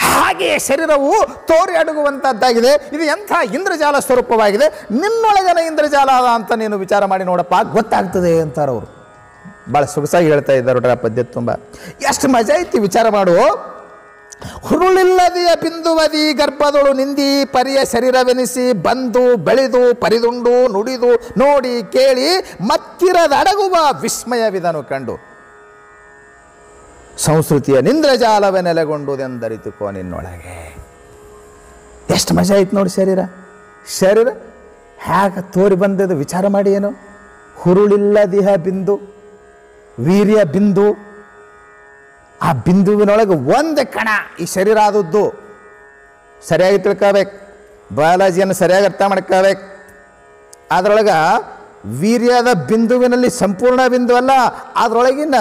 ಹಾಗೆಯೇ ಶರೀರವು ತೋರಿ ಅಡಗುವಂಥದ್ದಾಗಿದೆ. ಇದು ಎಂಥ ಇಂದ್ರಜಾಲ ಸ್ವರೂಪವಾಗಿದೆ. ನಿನ್ನೊಳಗನ ಇಂದ್ರಜಾಲ ಅಂತ ನೀನು ವಿಚಾರ ಮಾಡಿ ನೋಡಪ್ಪ, ಗೊತ್ತಾಗ್ತದೆ ಅಂತಾರವರು. ಭಾಳ ಸೊಗಸಾಗಿ ಹೇಳ್ತಾ ಇದ್ದಾರೆ ಪದ್ಯ ತುಂಬ. ಎಷ್ಟು ಮಜಾ ಐತಿ ವಿಚಾರ ಮಾಡು. ಹುರುಳಿಲ್ಲದೆಯ ಬಿಂದುವದಿ ಗರ್ಭದೊಳು ನಿಂದಿ ಪರಿಯ ಶರೀರವೆನಿಸಿ ಬಂದು ಬೆಳೆದು ಪರಿದುಂಡು ನುಡಿದು ನೋಡಿ ಕೇಳಿ ಮತ್ತಿರದಡಗುವ ವಿಸ್ಮಯವಿದನು ಕಂಡು ಸಂಸ್ಕೃತಿಯ ನಿಂದ್ರಜಾಲವೇ ನೆಲೆಗೊಂಡುದೆಂದರಿತುಕೋ ನಿನ್ನೊಳಗೆ. ಎಷ್ಟು ಮಜಾ ಐತೆ ನೋಡಿ ಶರೀರ. ಶರೀರ ಹೇಗೆ ತೋರಿ ಬಂದದ್ದು ವಿಚಾರ ಮಾಡಿ. ಏನು ಹುರುಳಿಲ್ಲದಿಹ ಬಿಂದು, ವೀರ್ಯ ಬಿಂದು, ಆ ಬಿಂದುವಿನೊಳಗೆ ಒಂದು ಕಣ ಈ ಶರೀರ ಆದದ್ದು. ಸರಿಯಾಗಿ ತಿಳ್ಕೋಬೇಕು, ಬಯಾಲಜಿಯನ್ನು ಸರಿಯಾಗಿ ಅರ್ಥ ಮಾಡ್ಕೋಬೇಕು. ಅದರೊಳಗೆ ವೀರ್ಯದ ಬಿಂದುವಿನಲ್ಲಿ ಸಂಪೂರ್ಣ ಬಿಂದು ಅಲ್ಲ, ಅದರೊಳಗಿನ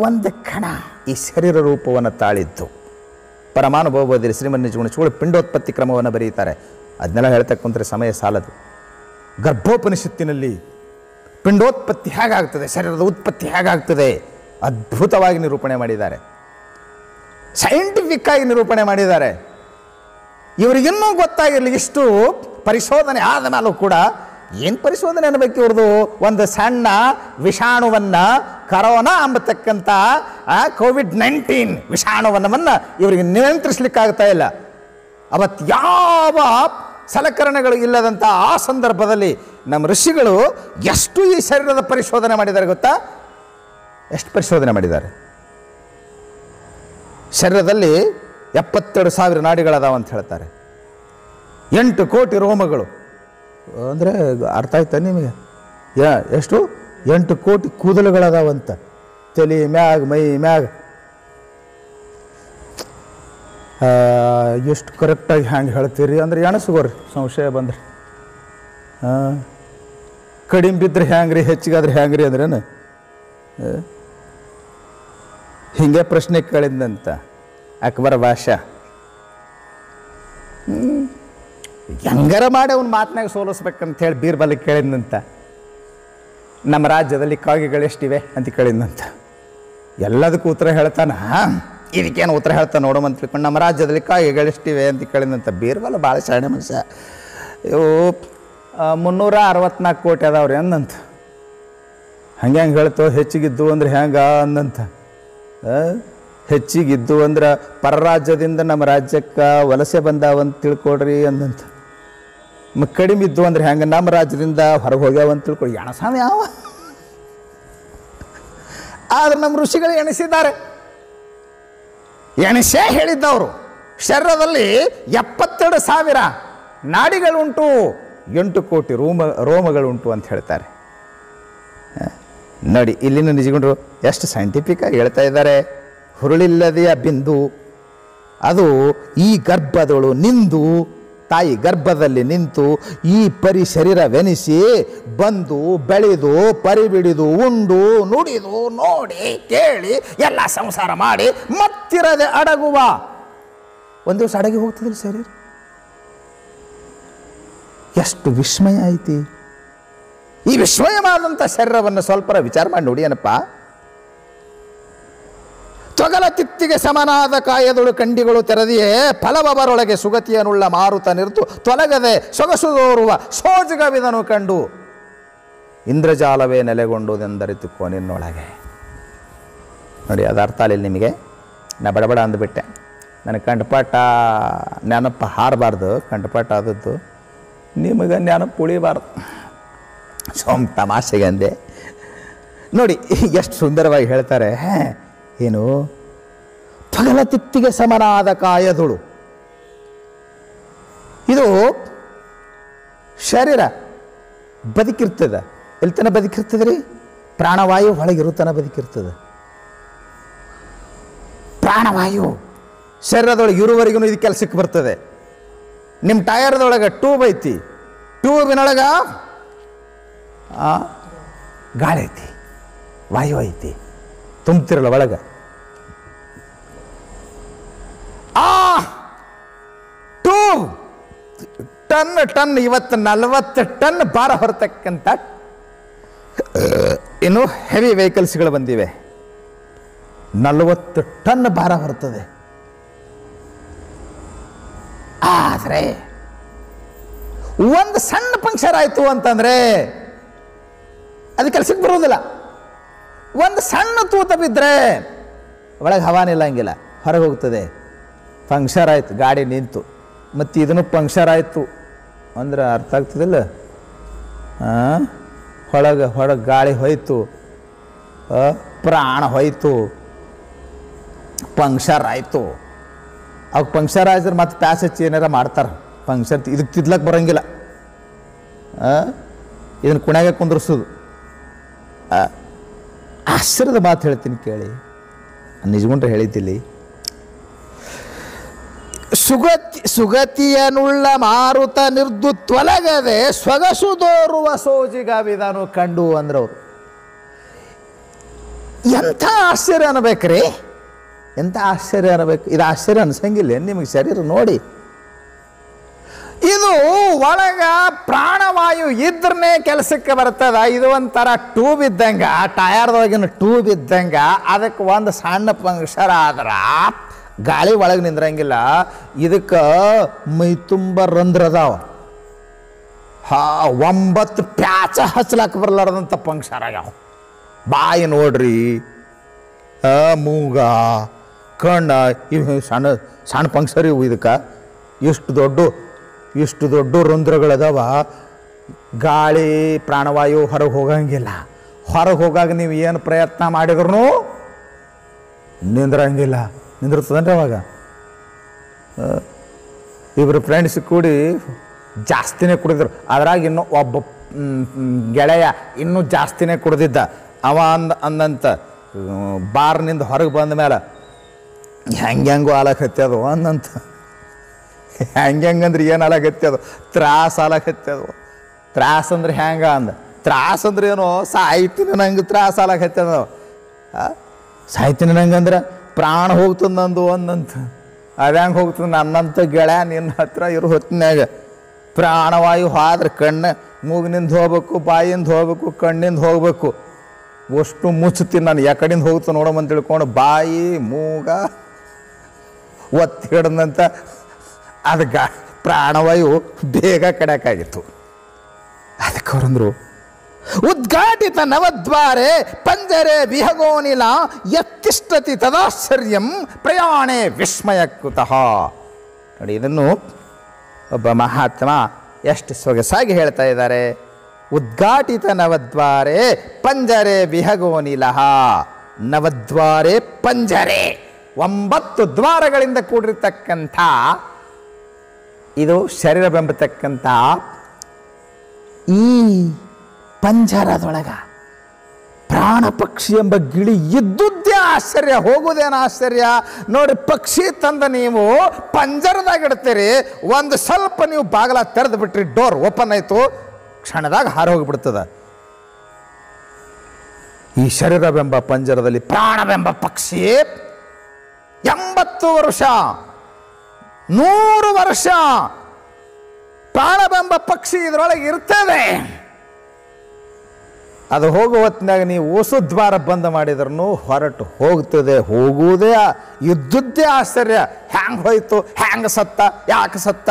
ಒಂದು ಕಣ ಈ ಶರೀರ ರೂಪವನ್ನು ತಾಳಿದ್ದು. ಪರಮಾನುಭವದಲ್ಲಿ ಶ್ರೀಮನ್ ನಿಜಗುಣ ಪಿಂಡೋತ್ಪತ್ತಿ ಕ್ರಮವನ್ನು ಬರೀತಾರೆ. ಅದನ್ನೆಲ್ಲ ಹೇಳ್ತಾ ಕುಂತ್ರೆ ಸಮಯ ಸಾಲದು. ಗರ್ಭೋಪನಿಷತ್ತಿನಲ್ಲಿ ಪಿಂಡೋತ್ಪತ್ತಿ ಹೇಗಾಗ್ತದೆ, ಶರೀರದ ಉತ್ಪತ್ತಿ ಹೇಗಾಗ್ತದೆ ಅದ್ಭುತವಾಗಿ ನಿರೂಪಣೆ ಮಾಡಿದ್ದಾರೆ, ಸೈಂಟಿಫಿಕ್ ಆಗಿ ನಿರೂಪಣೆ ಮಾಡಿದ್ದಾರೆ. ಇವರಿಗಿನ್ನೂ ಗೊತ್ತಾಗಿರಲಿ, ಇಷ್ಟು ಪರಿಶೋಧನೆ ಆದ ಮೇಲೂ ಕೂಡ ಏನು ಪರಿಶೋಧನೆ ಅನ್ನಬೇಕು ಇವ್ರದ್ದು, ಒಂದು ಸಣ್ಣ ವಿಷಾಣುವನ್ನು, ಕರೋನಾ ಅಂಬತಕ್ಕಂಥ ಕೋವಿಡ್-19 ವಿಷಾಣುವನ್ನು ಇವರಿಗೆ ನಿಯಂತ್ರಿಸಲಿಕ್ಕಾಗ್ತಾ ಇಲ್ಲ. ಅವತ್ತು ಯಾವ ಸಲಕರಣೆಗಳು ಇಲ್ಲದಂಥ ಆ ಸಂದರ್ಭದಲ್ಲಿ ನಮ್ಮ ಋಷಿಗಳು ಎಷ್ಟು ಈ ಶರೀರದ ಪರಿಶೋಧನೆ ಮಾಡಿದ್ದಾರೆ ಗೊತ್ತಾ? ಎಷ್ಟು ಪರಿಶೋಧನೆ ಮಾಡಿದ್ದಾರೆ. ಶರೀರದಲ್ಲಿ 72,000 ನಾಡಿಗಳದಾವ ಅಂತ ಹೇಳ್ತಾರೆ, 8 ಕೋಟಿ ರೋಮಗಳು. ಅಂದರೆ ಅರ್ಥ ಆಯ್ತಾ ನಿಮಗೆ? ಎಷ್ಟು 8 ಕೋಟಿ ಕೂದಲುಗಳದಾವಂತ ತಲೆ ಮ್ಯಾಗ, ಮೈ ಮ್ಯಾಗ. ಎಷ್ಟು ಕರೆಕ್ಟಾಗಿ ಹ್ಯಾಂಗೆ ಹೇಳ್ತೀರಿ ಅಂದರೆ ಎಣಸ್ಕೋರಿ, ಸಂಶಯ ಬಂದ್ರಿ. ಕಡಿಮೆ ಬಿದ್ದರೆ ಹ್ಯಾಂಗ್ರಿ, ಹೆಚ್ಚಿಗಾದ್ರೆ ಹ್ಯಾಂಗ್ರಿ ಅಂದ್ರೇನು? ಹಿಂಗೆ ಪ್ರಶ್ನೆ ಕೇಳಿದ್ನಂತ ಅಕ್ಬರ ಭಾಷಾ. ಹೆಂಗಾರ ಮಾಡಿ ಅವ್ನ ಮಾತನಾಗ ಸೋಲಿಸ್ಬೇಕಂತ ಹೇಳಿ ಬೀರ್ಬಲಿಗೆ ಕೇಳಿದ್ನಂತ, ನಮ್ಮ ರಾಜ್ಯದಲ್ಲಿ ಕಾಗೆಗಳೆಷ್ಟಿವೆ ಅಂತ ಕೇಳಿದ್ನಂತ. ಎಲ್ಲದಕ್ಕೂ ಉತ್ತರ ಹೇಳ್ತಾನ, ಇದಕ್ಕೇನು ಉತ್ತರ ಹೇಳ್ತಾನೆ ನೋಡೋಮಂತ ತಿಳ್ಕೊಂಡು, ನಮ್ಮ ರಾಜ್ಯದಲ್ಲಿ ಕಾಗೆಗಳೆಷ್ಟಿವೆ ಅಂತ ಕೇಳಿದ್ನಂತ. ಬೀರ್ಬಲ್ ಭಾಳ ಶಾಣೆ ಮನುಷ್ಯ. ಇವು 364 ಕೋಟಿ ಅದಾವ್ರಿ ಅಂದಂತ. ಹಂಗೆ ಹೇಳ್ತೋ, ಹೆಚ್ಚಿಗಿದ್ದು ಅಂದ್ರೆ ಹೆಂಗ ಅಂದಂತ. ಹೆಚ್ಚಿಗಿದ್ದು ಅಂದ್ರೆ ಪರರಾಜ್ಯದಿಂದ ನಮ್ಮ ರಾಜ್ಯಕ್ಕೆ ವಲಸೆ ಬಂದಾವಂತ ತಿಳ್ಕೊಡ್ರಿ ಅಂದಂತ. ಕಡಿಮೆ ಇದ್ದು ಅಂದ್ರೆ ಹೆಂಗೆ ನಮ್ಮ ರಾಜ್ಯದಿಂದ ಹೊರಗೆ ಹೋಗ್ಯಾವಂತ ತಿಳ್ಕೊಡಿ. ಎಣಸಾಮ ಯಾವ? ಆದ್ರೆ ನಮ್ಮ ಋಷಿಗಳು ಎಣಿಸಿದ್ದಾರೆ, ಎಣಿಸೇ ಹೇಳಿದ್ದವರು. ಶರೀರದಲ್ಲಿ 72,000 ನಾಡಿಗಳುಂಟು, 8 ಕೋಟಿ ರೋಮಗಳುಂಟು ಅಂತ ಹೇಳ್ತಾರೆ. ನೋಡಿ ಇಲ್ಲಿನ ನಿಜಗೊಂಡ್ರು ಎಷ್ಟು ಸೈಂಟಿಫಿಕ್ಕಾಗಿ ಹೇಳ್ತಾ ಇದ್ದಾರೆ. ಹುರುಳಿಲ್ಲದೆಯ ಬಿಂದು ಅದು ಈ ಗರ್ಭದಳು ನಿಂದು, ತಾಯಿ ಗರ್ಭದಲ್ಲಿ ನಿಂತು ಈ ಪರಿ ಶರೀರವೆನಿಸಿ ಬಂದು ಬೆಳೆದು ಪರಿಬಿಡಿದು ಉಂಡು ನುಡಿದು ನೋಡಿ ಕೇಳಿ ಎಲ್ಲ ಸಂಸಾರ ಮಾಡಿ ಮತ್ತಿರದೆ ಅಡಗುವ. ಒಂದು ದಿವಸ ಅಡಗಿ ಹೋಗ್ತದಿಲ್ಲ ಶರೀರ. ಎಷ್ಟು ವಿಸ್ಮಯ ಐತಿ. ಈ ವಿಸ್ಮಯವಾದಂಥ ಶರೀರವನ್ನು ಸ್ವಲ್ಪ ವಿಚಾರ ಮಾಡಿ ನೋಡಿ ಏನಪ್ಪ. ತೊಗಲ ತಿತ್ತಿಗೆ ಸಮನಾದ ಕಾಯದೊಳು ಕಂಡಿಗಳು ತೆರೆದಿಯೇ ಫಲವರೊಳಗೆ ಸುಗತಿಯನುಳ್ಳ ಮಾರುತ ನಿರ್ತು ತೊಲಗದೆ ಸೊಗಸು ತೋರುವ ಸೋಜಗವಿದನು ಕಂಡು ಇಂದ್ರಜಾಲವೇ ನೆಲೆಗೊಂಡುದೆಂದರಿತುಕೋ ನಿನ್ನೊಳಗೆ. ನೋಡಿ ಅದು ಅರ್ಥ ಆಗಲಿಲ್ಲ ನಿಮಗೆ. ನಾ ಬಡಬಡ ಅಂದುಬಿಟ್ಟೆ. ನನಗೆ ಕಂಠಪಾಠ ನೆನಪು ಹಾರಬಾರ್ದು, ಕಂಠಪಾಠ ಆದದ್ದು ನಿಮಗೆ ನೆನಪು ಉಳಿಬಾರ್ದು. ತಮಾಷೆಗೆ ಅಂದೆ. ನೋಡಿ ಎಷ್ಟು ಸುಂದರವಾಗಿ ಹೇಳ್ತಾರೆ. ಏನು ತೊಗಲ ತಿತ್ತಿಗೆ ಸಮನಾದ ಕಾಯದಳು. ಇದು ಶರೀರ ಬದುಕಿರ್ತದೆ. ಎಲ್ಲಿ ತನ ಬದುಕಿರ್ತದೆ ರೀ? ಪ್ರಾಣವಾಯು ಒಳಗಿರುತ್ತನ ಬದುಕಿರ್ತದೆ. ಪ್ರಾಣವಾಯು ಶರೀರದೊಳಗೆ ಇರುವವರೆಗೂ ಇದು ಕೆಲಸಕ್ಕೆ ಬರ್ತದೆ. ನಿಮ್ಮ ಟಯರ್ದೊಳಗೆ ಟ್ಯೂಬ್ ಐತಿ, ಟ್ಯೂಬಿನೊಳಗ ಗಾಳಿ ಐತಿ, ವಾಯು ಐತಿ, ತುಂಬ್ತಿರಲ್ಲ ಒಳಗೆ. ಟ್ಯೂಬ್ ಟನ್ ಇವತ್ತು 40 ಟನ್ ಭಾರ ಹೊರತಕ್ಕಂಥ ಇನ್ನು ಹೆವಿ ವೆಹಿಕಲ್ಸ್ಗಳು ಬಂದಿವೆ. 40 ಟನ್ ಭಾರ ಹೊರ್ತದೆ. ಆದರೆ ಒಂದು ಸಣ್ಣ ಪಂಕ್ಚರ್ ಆಯಿತು ಅಂತಂದರೆ ಅದು ಕೆಲಸಕ್ಕೆ ಬರೋದಿಲ್ಲ. ಒಂದು ಸಣ್ಣ ತೂತ ಬಿದ್ದರೆ ಒಳಗೆ ಹವಾನಿಲ್ಲ, ಹಂಗಿಲ್ಲ, ಹೊರಗೆ ಹೋಗ್ತದೆ. ಪಂಕ್ಚರ್ ಆಯಿತು, ಗಾಡಿ ನಿಂತು. ಮತ್ತು ಇದನ್ನು ಪಂಕ್ಚರ್ ಆಯಿತು ಅಂದ್ರೆ ಅರ್ಥ ಆಗ್ತದಿಲ್ಲ. ಹೊರಗೆ ಗಾಳಿ ಹೋಯ್ತು, ಪ್ರಾಣ ಹೋಯ್ತು, ಪಂಕ್ಚರ್ ಆಯಿತು. ಅವಾಗ ಪಂಕ್ಚರ್ ಆಯ್ತಾರೆ ಮತ್ತು ಪ್ಯಾಸ್ ಹಚ್ಚಿ ಏನಾರ ಮಾಡ್ತಾರೆ. ಪಂಕ್ಚರ್ ಇದಕ್ಕೆ ತಿದ್ಲಕ್ಕೆ ಬರೋಂಗಿಲ್ಲ. ಇದನ್ನು ಕುಣ್ಯಾಗೆ ಕುಂದ್ರಿಸೋದು. ಆಶ್ಚರ್ಯದ ಮಾತು ಹೇಳ್ತೀನಿ ಕೇಳಿ, ನಿಜಗೊಂಡ್ರೆ ಹೇಳಿದ್ದಿಲ್ಲಿ. ಸುಗತಿಯನುಳ್ಳ ಮಾರುತ ನಿರ್ದು ತೊಲಗದೆ ಸೊಗಸು ತೋರುವ ಸೋಜಿಗವಿದನು ಕಂಡು ಅಂದ್ರವ್ರು. ಎಂಥ ಆಶ್ಚರ್ಯ ಅನ್ನಬೇಕ್ರಿ, ಎಂಥ ಆಶ್ಚರ್ಯ ಅನ್ನಬೇಕು. ಇದು ಆಶ್ಚರ್ಯ ಅನ್ಸಂಗಿಲ್ಲ ನಿಮಗೆ? ಶರೀರ ನೋಡಿ ಇದು ಒಳಗ ಪ್ರಾಣವಾಯು ಇದ್ರೇ ಕೆಲಸಕ್ಕೆ ಬರ್ತದ. ಇದು ಒಂಥರ ಟ್ಯೂಬ್ ಇದ್ದಂಗ, ಟಯರ್ದೊಳಗಿನ ಟ್ಯೂಬ್ ಇದ್ದಂಗ. ಅದಕ್ಕೆ ಒಂದು ಸಣ್ಣ ಪಂಕ್ಷರ ಆದ್ರ ಗಾಳಿ ಒಳಗೆ ನಿಂದ್ರಂಗಿಲ್ಲ. ಇದಕ್ಕೆ ಮೈ ತುಂಬ ರಂಧ್ರದಾವ. 9 ಪ್ಯಾಚ ಹಚ್ಚಲಾಕ ಬರಲಾರ್ದಂಥ ಪಂಕ್ಷರ ಆಗ್ಯಾವ. ಬಾಯಿ ನೋಡ್ರಿ, ಮೂಗ, ಕಣ್ಣ, ಇವು ಸಣ್ಣ ಸಣ್ಣ ಪಂಕ್ಷರ ಇವು. ಇದಕ್ಕೆ ಇಷ್ಟು ದೊಡ್ಡ ರಂಧ್ರಗಳದಾವ. ಗಾಳಿ ಪ್ರಾಣವಾಯು ಹೊರಗೆ ಹೋಗಂಗಿಲ್ಲ. ಹೊರಗೆ ಹೋಗಾಗ ನೀವು ಏನು ಪ್ರಯತ್ನ ಮಾಡಿದ್ರು ನಿಂದ್ರಂಗಿಲ್ಲ. ನಿಂದಿರ್ತದನ್ರಿ ಅವಾಗ. ಇಬ್ಬರು ಫ್ರೆಂಡ್ಸ್ ಕೂಡಿ ಜಾಸ್ತಿನೇ ಕುಡಿದ್ರು. ಅದ್ರಾಗ ಇನ್ನೂ ಒಬ್ಬ ಗೆಳೆಯ ಇನ್ನೂ ಜಾಸ್ತಿನೇ ಕುಡ್ದಿದ್ದ. ಅವ ಅಂದಂತ ಬಾರ್ನಿಂದ ಹೊರಗೆ ಬಂದ ಮೇಲೆ ಹೆಂಗೆಂಗೋ ಆಲಕತ್ತದು ಅಂದಂತ. ಹೆಂಗಂದ್ರೆ ಏನು ಆಲಾಗತ್ತದು? ತ್ರಾಸ ಆಲಾಗತ್ತದು. ತ್ರಾಸ ಅಂದ್ರೆ ಹೆಂಗ ಅಂದ. ತ್ರಾಸ ಅಂದ್ರೆ ಏನೋ ಸಾಯ್ತೀನಿ ನಂಗೆ ತ್ರಾಸ ಆಲಾಗತ್ತದ. ಸಾಯ್ತೀನಿ ನಂಗಂದ್ರೆ ಪ್ರಾಣ ಹೋಗ್ತದೆ ನಂದು ಅಂದಂತ. ಅದು ಹೆಂಗೆ ಹೋಗ್ತದೆ? ನನ್ನಂತ ಗೆಳೆಯ ನಿನ್ನ ಹತ್ರ ಇರೋ ಹೊತ್ತಿನಾಗ ಪ್ರಾಣವಾಯು ಹೋದ್ರೆ ಕಣ್ಣು ಮೂಗಿನಿಂದ ಹೋಗ್ಬೇಕು, ಬಾಯಿಂದ ಹೋಗ್ಬೇಕು, ಕಣ್ಣಿಂದ ಹೋಗ್ಬೇಕು. ಅಷ್ಟು ಮುಚ್ಚುತ್ತೀನಿ ನಾನು. ಯಾಕಡಿಂದ ಹೋಗ್ತು ನೋಡೋಮಂತ ತಿಳ್ಕೊಂಡು ಬಾಯಿ ಮೂಗ ಒತ್ತಿ ಹಿಡ್ದಂತ ಅದು ಪ್ರಾಣವಾಯು ಬೇಗ ಕಡೆಕಾಗಿತ್ತು. ಅದಕ್ಕೆ ಅವರಂದ್ರು, ಉದ್ಘಾಟಿತ ನವದ್ವಾರೆ ಪಂಜರೆ ವಿಹಗೋನಿಲ ಯತ್ತಿಷ್ಟತಿ ತದಾಶ್ಚರ್ಯಂ ಪ್ರಯಾಣೆ ವಿಸ್ಮಯಕೃತಃ. ನೋಡಿ, ಇದನ್ನು ಒಬ್ಬ ಮಹಾತ್ಮ ಎಷ್ಟು ಸೊಗಸಾಗಿ ಹೇಳ್ತಾ ಇದ್ದಾರೆ. ಉದ್ಘಾಟಿತ ನವದ್ವಾರೆ ಪಂಜರೆ ವಿಹಗೋನಿಲ. ನವದ್ವಾರೆ ಪಂಜರೆ, 9 ದ್ವಾರಗಳಿಂದ ಕೂಡಿರ್ತಕ್ಕಂಥ ಇದು ಶರೀರವೆಂಬತಕ್ಕಂಥ ಈ ಪಂಜರದೊಳಗ ಪ್ರಾಣ ಪಕ್ಷಿ ಎಂಬ ಗಿಳಿ ಇದ್ದುದ್ದೇ ಆಶ್ಚರ್ಯ, ಹೋಗುವುದೇನು ಆಶ್ಚರ್ಯ ನೋಡಿ. ಪಕ್ಷಿ ತಂದ ನೀವು ಪಂಜರದಾಗ ಇಡ್ತೀರಿ, ಒಂದು ಸ್ವಲ್ಪ ನೀವು ಬಾಗಲ ತೆರೆದು ಬಿಟ್ರಿ, ಡೋರ್ ಓಪನ್ ಆಯಿತು, ಕ್ಷಣದಾಗ ಹಾರಿ ಹೋಗಿಬಿಡ್ತದ. ಈ ಶರೀರವೆಂಬ ಪಂಜರದಲ್ಲಿ ಪ್ರಾಣವೆಂಬ ಪಕ್ಷಿ 80 ವರ್ಷ 100 ವರ್ಷ ಪ್ರಾಣವೆಂಬ ಪಕ್ಷಿ ಇದರೊಳಗೆ ಇರ್ತದೆ. ಅದು ಹೋಗುವ ಹೊತ್ತಿನಾಗ ನೀವು ಓಸುದ್ವಾರ ಬಂದ ಮಾಡಿದ್ರೂ ಹೊರಟು ಹೋಗ್ತದೆ. ಹೋಗುವುದೇ ಇದ್ದುದ್ದೇ ಆಶ್ಚರ್ಯ. ಹ್ಯಾಂಗೆ ಹೋಯ್ತು, ಹ್ಯಾಂಗೆ ಸತ್ತ, ಯಾಕೆ ಸತ್ತ,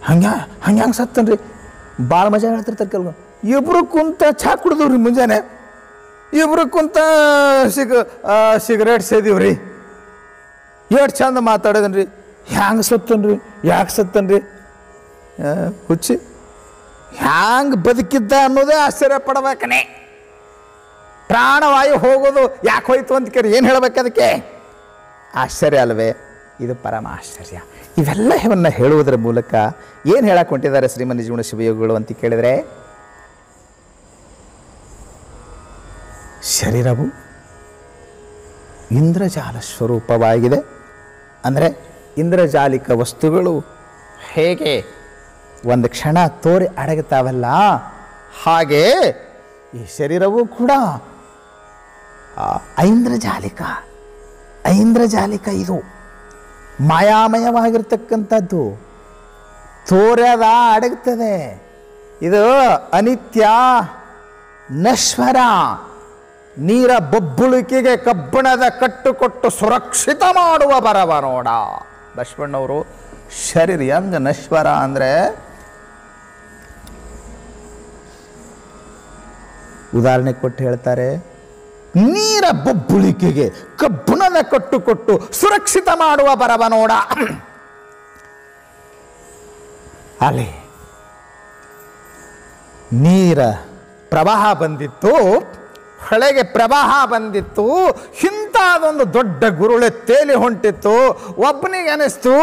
ಹಂಗೆ ಸತ್ತನ್ರಿ. ಭಾಳ ಮಜಾ ಹೇಳ್ತಿರ್ತಾರೆ ಕೆಲವು. ಇಬ್ರು ಕುಂತ ಚಾ ಕುಡಿದವ್ರಿ ಮುಂಜಾನೆ, ಇಬ್ರು ಕುಂತ ಸಿಗರೇಟ್ ಸೇದಿವ್ರಿ, ಎಷ್ಟು ಚಂದ ಮಾತಾಡೋದನ್ರಿ. ಹ್ಯಾಂಗೆ ಸತ್ತನ್ರಿ, ಯಾಕೆ ಸತ್ತನ್ರಿ, ಹುಚ್ಚಿ ಹ್ಯಾಂಗೆ ಬದುಕಿದ್ದ ಅನ್ನೋದೇ ಆಶ್ಚರ್ಯ ಪಡ್ಬೇಕನೆ. ಪ್ರಾಣವಾಯು ಹೋಗೋದು ಯಾಕೆ ಹೋಯ್ತು ಅಂತ ಕೇಳಿ ಏನು ಹೇಳ್ಬೇಕು? ಅದಕ್ಕೆ ಆಶ್ಚರ್ಯ ಅಲ್ವೇ? ಇದು ಪರಮ ಆಶ್ಚರ್ಯ. ಇವೆಲ್ಲವನ್ನು ಹೇಳುವುದರ ಮೂಲಕ ಏನು ಹೇಳಕ್ಕೆ ಹೊಂಟಿದ್ದಾರೆ ಶ್ರೀಮನ್ ಜೀವನ ಶಿವಯೋಗಿಗಳು ಅಂತ ಕೇಳಿದರೆ, ಶರೀರವು ಇಂದ್ರಜಾಲ ಸ್ವರೂಪವಾಗಿದೆ. ಅಂದರೆ ಇಂದ್ರಜಾಲಿಕ ವಸ್ತುಗಳು ಹೇಗೆ ಒಂದು ಕ್ಷಣ ತೋರಿ ಅಡಗುತ್ತಾವಲ್ಲ, ಹಾಗೆ ಈ ಶರೀರವೂ ಕೂಡ ಐಂದ್ರಜಾಲಿಕ ಇದು ಮಾಯಾಮಯವಾಗಿರ್ತಕ್ಕಂಥದ್ದು. ತೋರ್ಯದ ಅಡಗುತ್ತದೆ. ಇದು ಅನಿತ್ಯ, ನಶ್ವರ. ನೀರ ಬೊಬ್ಬುಳಿಕೆಗೆ ಕಬ್ಬಣದ ಕಟ್ಟುಕೊಟ್ಟು ಸುರಕ್ಷಿತ ಮಾಡುವ ಬರವ ನೋಡ. ಬಸವಣ್ಣವರು ಶರೀರ ಹೆಂಗ ನಶ್ವರ ಅಂದರೆ, ಉದಾಹರಣೆ ಕೊಟ್ಟು ಹೇಳ್ತಾರೆ, ನೀರ ಬೊಬ್ಬುಳಿಕೆಗೆ ಕಬ್ಬಣದ ಕಟ್ಟುಕೊಟ್ಟು ಸುರಕ್ಷಿತ ಮಾಡುವ ಬರವ ನೋಡ. ಅಲ್ಲಿ ನೀರ ಪ್ರವಾಹ ಬಂದಿತ್ತು, ಹೊಳೆಗೆ ಪ್ರವಾಹ ಬಂದಿತ್ತು, ಇಂಥದೊಂದು ದೊಡ್ಡ ಗುರುಳೆ ತೇಲಿ ಹೊಂಟಿತ್ತು. ಒಬ್ಬನಿಗೆ ಅನಿಸ್ತು,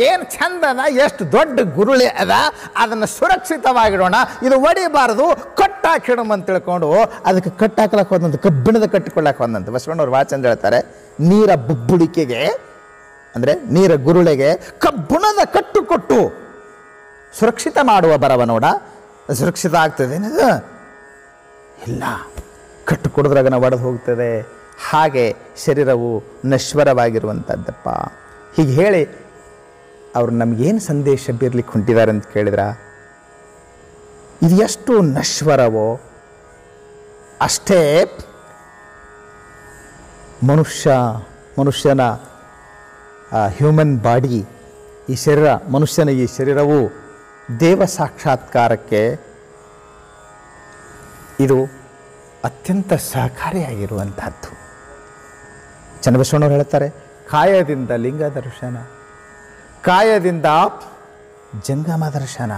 ಏನು ಚಂದದ, ಎಷ್ಟು ದೊಡ್ಡ ಗುರುಳೆ ಅದ, ಅದನ್ನು ಸುರಕ್ಷಿತವಾಗಿಡೋಣ, ಇದು ಒಡಿಬಾರ್ದು, ಕಟ್ಟಾಕಿಡೋಣ ಅಂತ ತಿಳ್ಕೊಂಡು ಅದಕ್ಕೆ ಕಟ್ಟಾಕಲಕ್ಕೆ ಹೋದಂತ, ಕಬ್ಬಿಣದ ಕಟ್ಟಿಕೊಳ್ಳಕ್ಕೆ ಹೋದಂತ. ಬಸವಣ್ಣವ್ರು ಭಾಳ ಚಂದ ಹೇಳ್ತಾರೆ, ನೀರ ಬುಬ್ಬುಳಿಕೆಗೆ ಅಂದರೆ ನೀರ ಗುರುಳೆಗೆ ಕಬ್ಬಿಣದ ಕಟ್ಟುಕೊಟ್ಟು ಸುರಕ್ಷಿತ ಮಾಡುವ ಬರವ ನೋಡ. ಸುರಕ್ಷಿತ ಆಗ್ತದೇನದು? ಇಲ್ಲ, ಕಟ್ಟು ಕೊಡೋದ್ರಾಗ ನಾವು ಒಡೆದು ಹೋಗ್ತದೆ. ಹಾಗೆ ಶರೀರವು ನಶ್ವರವಾಗಿರುವಂಥದ್ದಪ್ಪ. ಹೀಗೆ ಹೇಳಿ ಅವ್ರು ನಮಗೇನು ಸಂದೇಶ ಬೀರ್ಲಿಕ್ಕೆ ಹೊಂಟಿದ್ದಾರೆ ಅಂತ ಕೇಳಿದ್ರ, ಇದು ಎಷ್ಟು ನಶ್ವರವೋ ಅಷ್ಟೇ ಮನುಷ್ಯನ ಹ್ಯೂಮನ್ ಬಾಡಿ, ಈ ಶರೀರ, ಮನುಷ್ಯನ ಈ ಶರೀರವು ದೇವ ಸಾಕ್ಷಾತ್ಕಾರಕ್ಕೆ ಇದು ಅತ್ಯಂತ ಸಹಕಾರಿಯಾಗಿರುವಂಥದ್ದು. ಚನ್ನಬಸವಣ್ಣವ್ರು ಹೇಳ್ತಾರೆ, ಕಾಯದಿಂದ ಲಿಂಗ ದರ್ಶನ, ಕಾಯದಿಂದ ಜಂಗಮ ದರ್ಶನ,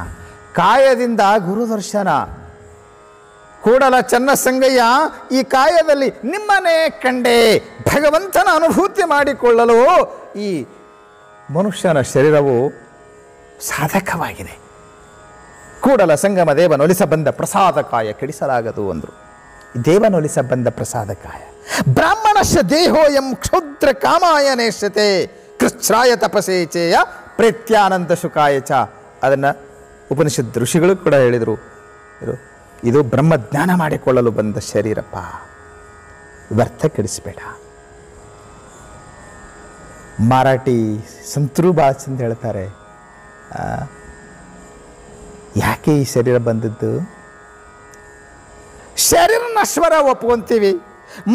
ಕಾಯದಿಂದ ಗುರು ದರ್ಶನ. ಕೂಡಲ ಚನ್ನಸಂಗಯ್ಯ, ಈ ಕಾಯದಲ್ಲಿ ನಿಮ್ಮನ್ನೇ ಕಂಡೆ, ಭಗವಂತನ ಅನುಭೂತಿ ಮಾಡಿಕೊಳ್ಳಲು ಈ ಮನುಷ್ಯನ ಶರೀರವು ಸಾಧಕವಾಗಿದೆ. ಕೂಡಲ ಸಂಗಮ ದೇವನೊಲಿಸ ಬಂದ ಪ್ರಸಾದ ಕಾಯ ಕೆಡಿಸಲಾಗದು ಅಂದರು. ದೇವನೊಲಿಸ ಬಂದ ಪ್ರಸಾದ ಕಾಯ. ಬ್ರಾಹ್ಮಣಸ್ಯ ದೇಹೋಯಂ ಕ್ಷುದ್ರ ಕಾಮಾಯ ನೇಷ್ಯತೆ ಕೃಚ್ಛ್ರಾಯ ತಪಸೇಚೇಯ ಪ್ರೇತ್ಯಾನಂದ ಶುಕಾಯ ಚ. ಅದನ್ನು ಉಪನಿಷತ್ ಋಷಿಗಳು ಕೂಡ ಹೇಳಿದರು. ಇದು ಬ್ರಹ್ಮಜ್ಞಾನ ಮಾಡಿಕೊಳ್ಳಲು ಬಂದ ಶರೀರಪ್ಪ, ವ್ಯರ್ಥ ಕೆಡಿಸಬೇಡ. ಮರಾಠಿ ಸಂತರು ಭಾಳ ಚಂದ ಹೇಳ್ತಾರೆ, ಯಾಕೆ ಈ ಶರೀರ ಬಂದದ್ದು? ಶರೀರ ನಶ್ವರ ಒಪ್ಕೊಂತೀವಿ,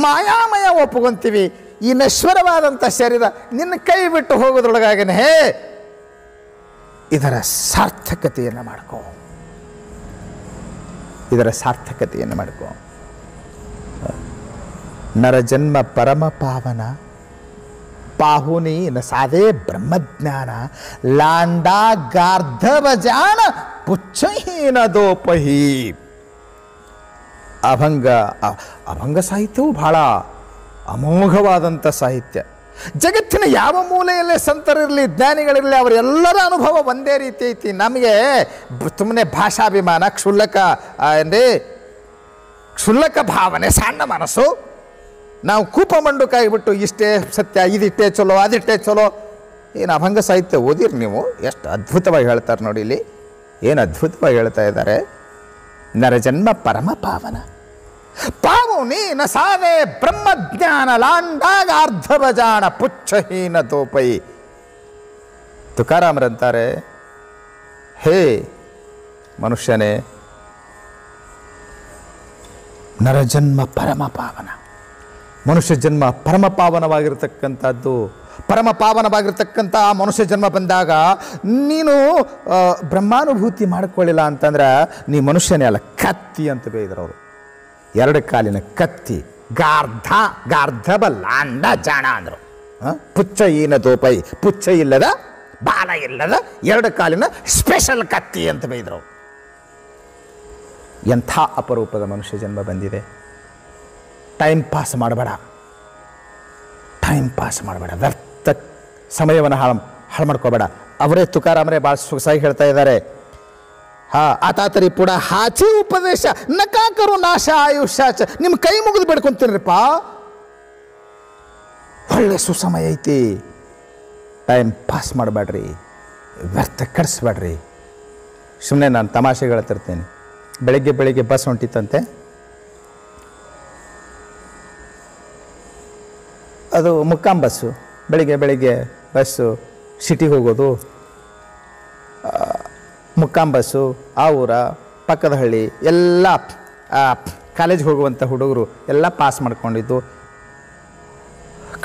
ಮಾಯಾಮಯ ಒಪ್ಕೊಂತೀವಿ. ಈ ನಶ್ವರವಾದಂಥ ಶರೀರ ನಿನ್ನ ಕೈ ಬಿಟ್ಟು ಹೋಗೋದ್ರೊಳಗಾಗನೇ ಇದರ ಸಾರ್ಥಕತೆಯನ್ನು ಮಾಡ್ಕೋ, ಇದರ ಸಾರ್ಥಕತೆಯನ್ನು ಮಾಡ್ಕೋ. ನರಜನ್ಮ ಪರಮ ಪಾವನ ಪಾಹುನಿ ನ ಸಾಧೇ ಬ್ರಹ್ಮಜ್ಞಾನ ಲಾಂಡಾ ಗಾರ್ಧವ ಜಾಣ ಪುಚ್ಛಹೀನ ದೋಪಹಿ. ಅಭಂಗ ಸಾಹಿತ್ಯವು ಬಹಳ ಅಮೋಘವಾದಂಥ ಸಾಹಿತ್ಯ. ಜಗತ್ತಿನ ಯಾವ ಮೂಲೆಯಲ್ಲೇ ಸಂತರಿರಲಿ, ಜ್ಞಾನಿಗಳಿರಲಿ, ಅವರೆಲ್ಲರ ಅನುಭವ ಒಂದೇ ರೀತಿ ಐತಿ. ನಮಗೆ ಸುಮ್ಮನೆ ಭಾಷಾಭಿಮಾನ, ಕ್ಷುಲ್ಲಕ ಭಾವನೆ, ಸಣ್ಣ ಮನಸ್ಸು. ನಾವು ಕೂಪ ಮಂಡುಕಾಗಿಬಿಟ್ಟು ಇಷ್ಟೇ ಸತ್ಯ, ಇದಿಷ್ಟೇ ಚಲೋ, ಅದಿಷ್ಟೇ ಚಲೋ. ಏನು ಅಭಂಗ ಸಾಹಿತ್ಯ ಓದಿರಿ ನೀವು, ಎಷ್ಟು ಅದ್ಭುತವಾಗಿ ಹೇಳ್ತಾರೆ ನೋಡಿ. ಇಲ್ಲಿ ಏನು ಅದ್ಭುತವಾಗಿ ಹೇಳ್ತಾ ಇದ್ದಾರೆ. ನರಜನ್ಮ ಪರಮ ಪಾವನ ಪಾವುನಿ ನ ಸಾವೆ ಬ್ರಹ್ಮಜ್ಞಾನ ಲಾಂಡಾಗ ಅರ್ಧಭಜಾಣ ಪುಚ್ಛಹೀನ ತೋಪೈ. ತುಕಾರಾಮರಂತಾರೆ, ಹೇ ಮನುಷ್ಯನೇ, ನರಜನ್ಮ ಪರಮ ಪಾವನ. ಮನುಷ್ಯ ಜನ್ಮ ಪರಮ ಪಾವನವಾಗಿರ್ತಕ್ಕಂಥದ್ದು. ಪರಮ ಪಾವನವಾಗಿರ್ತಕ್ಕಂಥ ಮನುಷ್ಯ ಜನ್ಮ ಬಂದಾಗ ನೀನು ಬ್ರಹ್ಮಾನುಭೂತಿ ಮಾಡಿಕೊಳ್ಳಿಲ್ಲ ಅಂತಂದ್ರೆ ನೀ ಮನುಷ್ಯನೇ ಅಲ್ಲ, ಕತ್ತಿ ಅಂತ ಬೇಯಿದ್ರು ಅವರು. ಎರಡು ಕಾಲಿನ ಕತ್ತಿ, ಗಾರ್ಧಬ ಲಾಂಡ ಜಾಣ ಅಂದರು. ಪುಚ್ಚ ಈನ ದೋಪೈ, ಪುಚ್ಚ ಇಲ್ಲದ, ಬಾಲ ಇಲ್ಲದ, ಎರಡು ಕಾಲಿನ ಸ್ಪೆಷಲ್ ಕತ್ತಿ ಅಂತ ಬೇಯಿದ್ರು. ಎಂಥ ಅಪರೂಪದ ಮನುಷ್ಯ ಜನ್ಮ ಬಂದಿದೆ. ಟೈಮ್ ಪಾಸ್ ಮಾಡಬೇಡ, ಟೈಮ್ ಪಾಸ್ ಮಾಡಬೇಡ, ವ್ಯರ್ಥ ಸಮಯವನ್ನು ಹಾಳು ಮಾಡ್ಕೋಬೇಡ. ಅವರೇ ತುಕಾರಾಮರೇ ಭಾಳ ಸೊಗಸಾಗಿ ಹೇಳ್ತಾ ಇದ್ದಾರೆ. ಆತಾತರಿ ಪುಡ ಹಾಚಿ ಉಪದೇಶ ನಕಾಕರು ನಾಶ ಆಯುಷ್ಯಾಚ. ನಿಮ್ಮ ಕೈ ಮುಗಿದು ಬೇಡ್ಕೊಂತೀನಿಪ್ಪ, ಒಳ್ಳೆ ಸುಸಮಯ ಐತಿ, ಟೈಮ್ ಪಾಸ್ ಮಾಡಬೇಡ್ರಿ, ವ್ಯರ್ಥ ಕಡಿಸ್ಬೇಡ್ರಿ. ಸುಮ್ಮನೆ ನಾನು ತಮಾಷೆ ಹೇಳ್ತಿರ್ತೀನಿ. ಬೆಳಗ್ಗೆ ಬಸ್ ಹೊಂಟಿತ್ತಂತೆ, ಅದು ಮುಕ್ಕಾಂ ಬಸ್ಸು. ಬೆಳಿಗ್ಗೆ ಬಸ್ಸು ಸಿಟಿಗೆ ಹೋಗೋದು, ಮುಕ್ಕಾಂ ಬಸ್ಸು, ಆ ಊರ ಪಕ್ಕದ ಹಳ್ಳಿ ಎಲ್ಲ ಕಾಲೇಜ್ಗೆ ಹೋಗುವಂಥ ಹುಡುಗರು ಎಲ್ಲ ಪಾಸ್ ಮಾಡ್ಕೊಂಡಿದ್ದು.